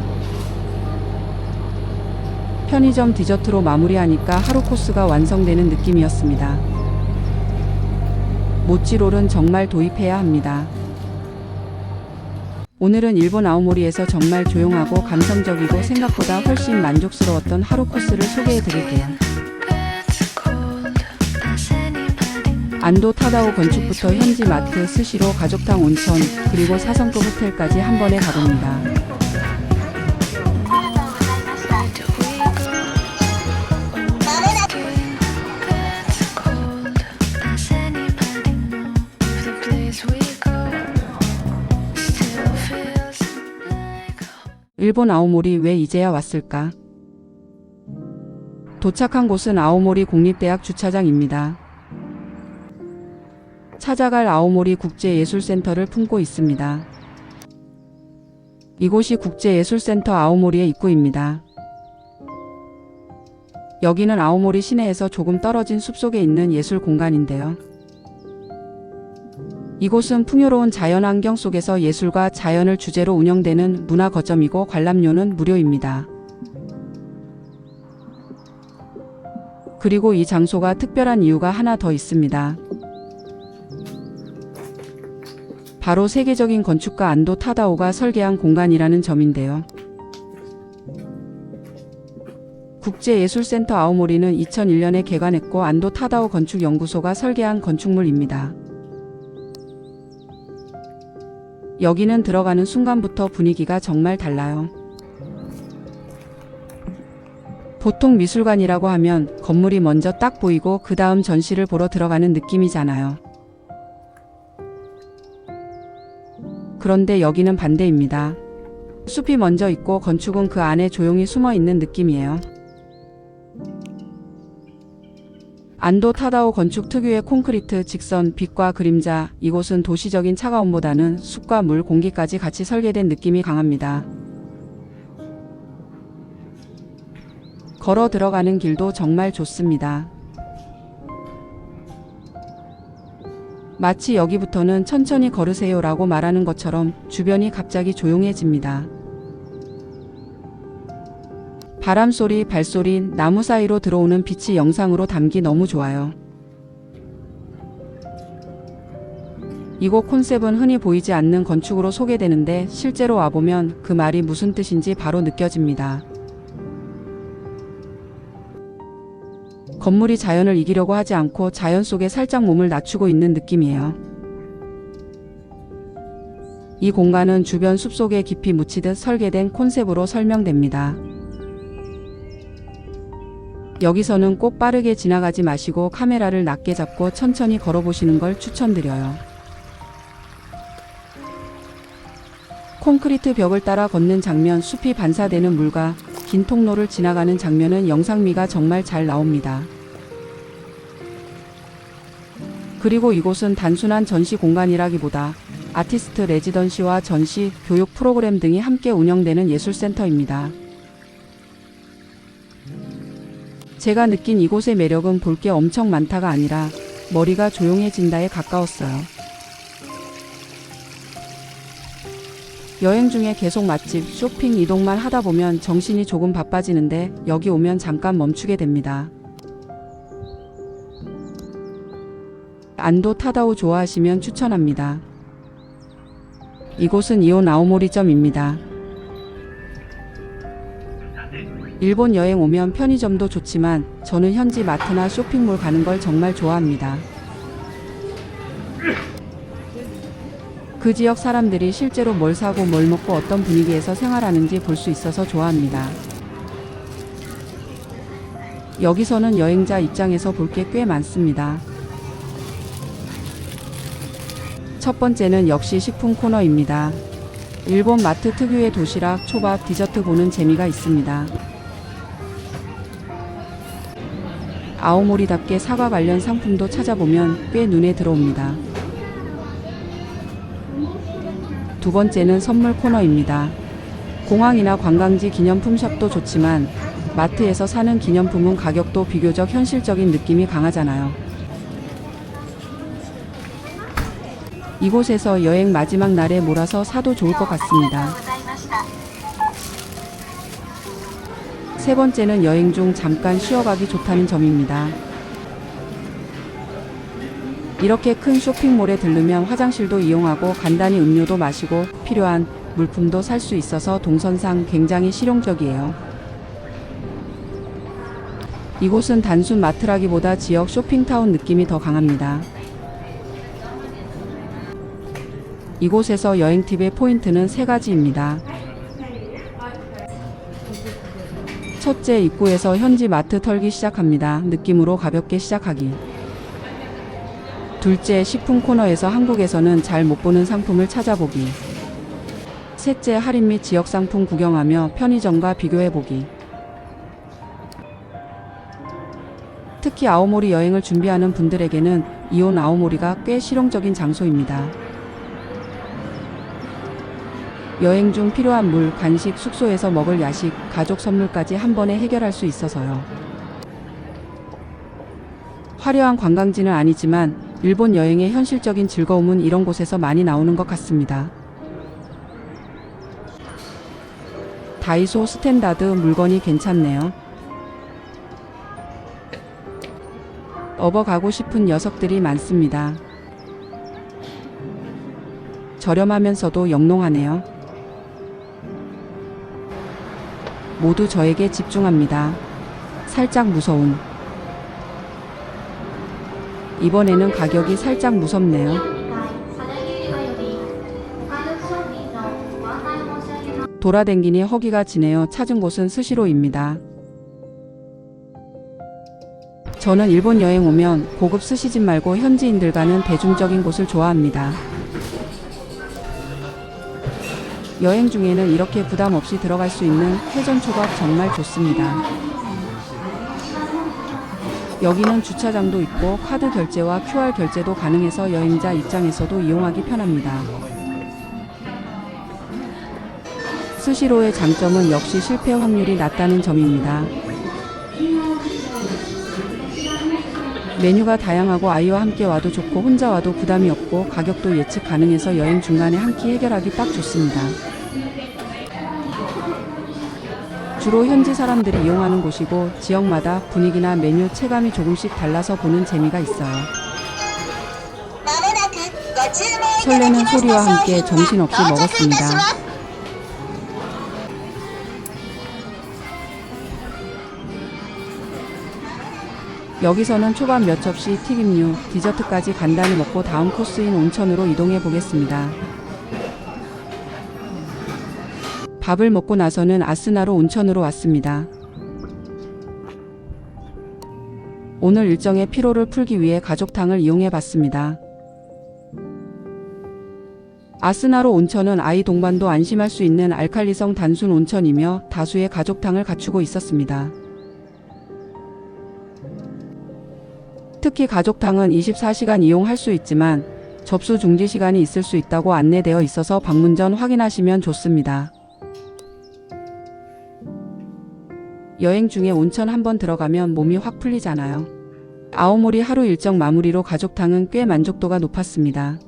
편의점 디저트로 마무리하니까 하루 코스가 완성되는 느낌이었습니다. 모찌롤은 정말 도입해야 합니다. 오늘은 일본 아오모리에서 정말 조용하고 감성적이고 생각보다 훨씬 만족스러웠던 하루 코스를 소개해 드릴게요. 안도 타다오 건축부터 현지 마트, 스시로, 가족탕, 온천, 그리고 4성급 호텔까지 한 번에 가봅니다. 일본 아오모리 왜 이제야 왔을까? 도착한 곳은 아오모리 국립대학 주차장입니다. 찾아갈 아오모리 국제예술센터를 품고 있습니다. 이곳이 국제예술센터 아오모리의 입구입니다. 여기는 아오모리 시내에서 조금 떨어진 숲속에 있는 예술 공간인데요. 이곳은 풍요로운 자연환경 속에서 예술과 자연을 주제로 운영되는 문화 거점이고 관람료는 무료입니다. 그리고 이 장소가 특별한 이유가 하나 더 있습니다. 바로 세계적인 건축가 안도 타다오가 설계한 공간이라는 점인데요. 국제예술센터 아오모리는 2001년에 개관했고 안도 타다오 건축연구소가 설계한 건축물입니다. 여기는 들어가는 순간부터 분위기가 정말 달라요. 보통 미술관이라고 하면 건물이 먼저 딱 보이고 그 다음 전시를 보러 들어가는 느낌이잖아요. 그런데 여기는 반대입니다. 숲이 먼저 있고 건축은 그 안에 조용히 숨어 있는 느낌이에요. 안도 타다오 건축 특유의 콘크리트, 직선, 빛과 그림자, 이곳은 도시적인 차가움보다는 숲과 물, 공기까지 같이 설계된 느낌이 강합니다. 걸어 들어가는 길도 정말 좋습니다. 마치 여기부터는 천천히 걸으세요 라고 말하는 것처럼 주변이 갑자기 조용해집니다. 바람소리, 발소리, 나무 사이로 들어오는 빛이 영상으로 담기 너무 좋아요. 이곳 콘셉트는 흔히 보이지 않는 건축으로 소개되는데 실제로 와보면 그 말이 무슨 뜻인지 바로 느껴집니다. 건물이 자연을 이기려고 하지 않고 자연 속에 살짝 몸을 낮추고 있는 느낌이에요. 이 공간은 주변 숲속에 깊이 묻히듯 설계된 콘셉트로 설명됩니다. 여기서는 꼭 빠르게 지나가지 마시고 카메라를 낮게 잡고 천천히 걸어보시는 걸 추천드려요. 콘크리트 벽을 따라 걷는 장면, 숲이 반사되는 물과 긴 통로를 지나가는 장면은 영상미가 정말 잘 나옵니다. 그리고 이곳은 단순한 전시 공간이라기보다 아티스트 레지던시와 전시, 교육 프로그램 등이 함께 운영되는 예술센터입니다. 제가 느낀 이곳의 매력은 볼 게 엄청 많다가 아니라 머리가 조용해진다에 가까웠어요. 여행 중에 계속 맛집, 쇼핑 이동만 하다 보면 정신이 조금 바빠지는데 여기 오면 잠깐 멈추게 됩니다. 안도 타다오 좋아하시면 추천합니다. 이곳은 이온 아오모리점입니다. 일본 여행 오면 편의점도 좋지만 저는 현지 마트나 쇼핑몰 가는 걸 정말 좋아합니다. 그 지역 사람들이 실제로 뭘 사고 뭘 먹고 어떤 분위기에서 생활하는지 볼 수 있어서 좋아합니다. 여기서는 여행자 입장에서 볼 게 꽤 많습니다. 첫 번째는 역시 식품 코너입니다. 일본 마트 특유의 도시락, 초밥, 디저트 보는 재미가 있습니다. 아오모리답게 사과 관련 상품도 찾아보면 꽤 눈에 들어옵니다. 두 번째는 선물 코너입니다. 공항이나 관광지 기념품 샵도 좋지만 마트에서 사는 기념품은 가격도 비교적 현실적인 느낌이 강하잖아요. 이곳에서 여행 마지막 날에 몰아서 사도 좋을 것 같습니다. 세 번째는 여행 중 잠깐 쉬어가기 좋다는 점입니다. 이렇게 큰 쇼핑몰에 들르면 화장실도 이용하고 간단히 음료도 마시고 필요한 물품도 살 수 있어서 동선상 굉장히 실용적이에요. 이곳은 단순 마트라기보다 지역 쇼핑타운 느낌이 더 강합니다. 이곳에서 여행 팁의 포인트는 세 가지입니다. 첫째, 입구에서 현지 마트 털기 시작합니다. 느낌으로 가볍게 시작하기. 둘째, 식품 코너에서 한국에서는 잘 못 보는 상품을 찾아보기. 셋째, 할인 및 지역 상품 구경하며 편의점과 비교해보기. 특히 아오모리 여행을 준비하는 분들에게는 이온 아오모리가 꽤 실용적인 장소입니다. 여행 중 필요한 물, 간식, 숙소에서 먹을 야식, 가족 선물까지 한 번에 해결할 수 있어서요. 화려한 관광지는 아니지만 일본 여행의 현실적인 즐거움은 이런 곳에서 많이 나오는 것 같습니다. 다이소 스탠다드 물건이 괜찮네요. 업어가고 싶은 녀석들이 많습니다. 저렴하면서도 영롱하네요. 모두 저에게 집중합니다. 살짝 무서운. 이번에는 가격이 살짝 무섭네요. 돌아댕기니 허기가 지네요. 찾은 곳은 스시로입니다. 저는 일본 여행 오면 고급 스시집 말고 현지인들 가는 대중적인 곳을 좋아합니다. 여행 중에는 이렇게 부담 없이 들어갈 수 있는 회전초밥 정말 좋습니다. 여기는 주차장도 있고 카드 결제와 QR 결제도 가능해서 여행자 입장에서도 이용하기 편합니다. 스시로의 장점은 역시 실패 확률이 낮다는 점입니다. 메뉴가 다양하고 아이와 함께 와도 좋고 혼자 와도 부담이 없고 가격도 예측 가능해서 여행 중간에 한 끼 해결하기 딱 좋습니다. 주로 현지 사람들이 이용하는 곳이고 지역마다 분위기나 메뉴 체감이 조금씩 달라서 보는 재미가 있어요. 설레는 소리와 함께 정신없이 먹었습니다. 여기서는 초밥 몇 접시, 튀김류, 디저트까지 간단히 먹고 다음 코스인 온천으로 이동해 보겠습니다. 밥을 먹고 나서는 아스나로 온천으로 왔습니다. 오늘 일정의 피로를 풀기 위해 가족탕을 이용해 봤습니다. 아스나로 온천은 아이 동반도 안심할 수 있는 알칼리성 단순 온천이며 다수의 가족탕을 갖추고 있었습니다. 특히 가족탕은 24시간 이용할 수 있지만 접수 중지 시간이 있을 수 있다고 안내되어 있어서 방문 전 확인하시면 좋습니다. 여행 중에 온천 한번 들어가면 몸이 확 풀리잖아요. 아오모리 하루 일정 마무리로 가족탕은 꽤 만족도가 높았습니다.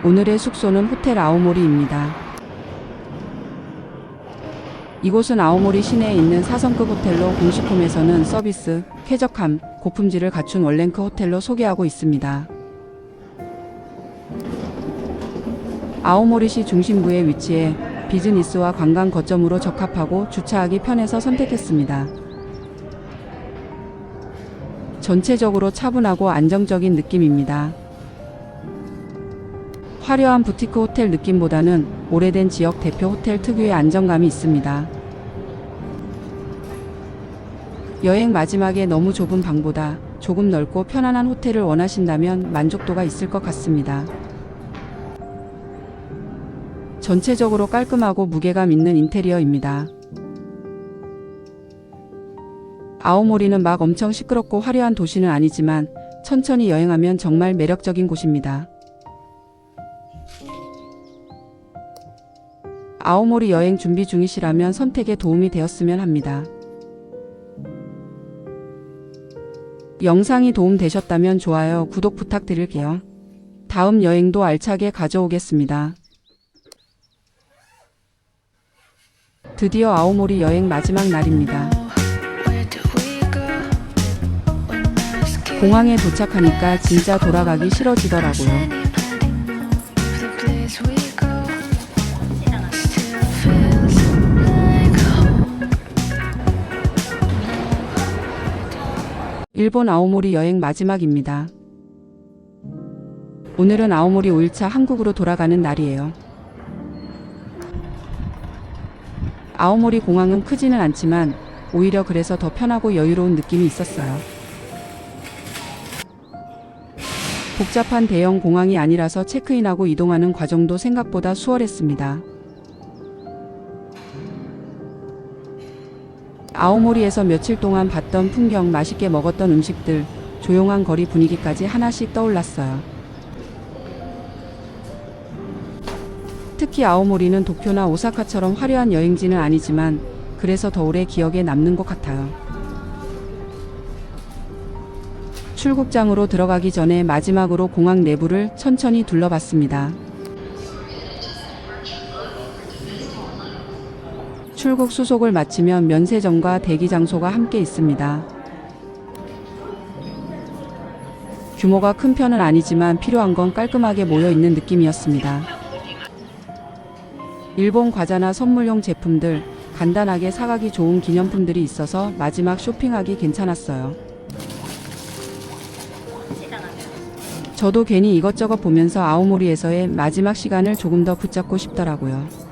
오늘의 숙소는 호텔 아오모리입니다. 이곳은 아오모리 시내에 있는 4성급 호텔로 공식홈에서는 서비스, 쾌적함, 고품질을 갖춘 원랭크 호텔로 소개하고 있습니다. 아오모리시 중심부에 위치해 비즈니스와 관광 거점으로 적합하고 주차하기 편해서 선택했습니다. 전체적으로 차분하고 안정적인 느낌입니다. 화려한 부티크 호텔 느낌보다는 오래된 지역 대표 호텔 특유의 안정감이 있습니다. 여행 마지막에 너무 좁은 방보다 조금 넓고 편안한 호텔을 원하신다면 만족도가 있을 것 같습니다. 전체적으로 깔끔하고 무게감 있는 인테리어입니다. 아오모리는 막 엄청 시끄럽고 화려한 도시는 아니지만 천천히 여행하면 정말 매력적인 곳입니다. 아오모리 여행 준비 중이시라면 선택에 도움이 되었으면 합니다. 영상이 도움되셨다면 좋아요, 구독 부탁드릴게요. 다음 여행도 알차게 가져오겠습니다. 드디어 아오모리 여행 마지막 날입니다. 공항에 도착하니까 진짜 돌아가기 싫어지더라고요. 일본 아오모리 여행 마지막입니다. 오늘은 아오모리 5일차 한국으로 돌아가는 날이에요. 아오모리 공항은 크지는 않지만 오히려 그래서 더 편하고 여유로운 느낌이 있었어요. 복잡한 대형 공항이 아니라서 체크인하고 이동하는 과정도 생각보다 수월했습니다. 아오모리에서 며칠 동안 봤던 풍경, 맛있게 먹었던 음식들, 조용한 거리 분위기까지 하나씩 떠올랐어요. 특히 아오모리는 도쿄나 오사카처럼 화려한 여행지는 아니지만 그래서 더 오래 기억에 남는 것 같아요. 출국장으로 들어가기 전에 마지막으로 공항 내부를 천천히 둘러봤습니다. 출국 수속을 마치면 면세점과 대기 장소가 함께 있습니다. 규모가 큰 편은 아니지만 필요한 건 깔끔하게 모여 있는 느낌이었습니다. 일본 과자나 선물용 제품들, 간단하게 사가기 좋은 기념품들이 있어서 마지막 쇼핑하기 괜찮았어요. 저도 괜히 이것저것 보면서 아오모리에서의 마지막 시간을 조금 더 붙잡고 싶더라고요.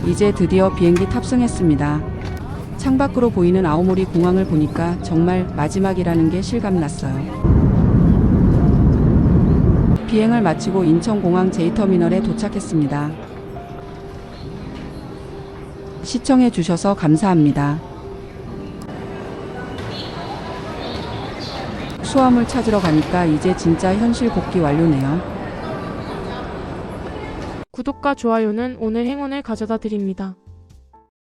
이제 드디어 비행기 탑승했습니다. 창밖으로 보이는 아오모리 공항을 보니까 정말 마지막이라는 게 실감났어요. 비행을 마치고 인천공항 J터미널에 도착했습니다. 시청해 주셔서 감사합니다. 수화물 찾으러 가니까 이제 진짜 현실 복귀 완료네요. 구독과 좋아요는 오늘 행운을 가져다 드립니다.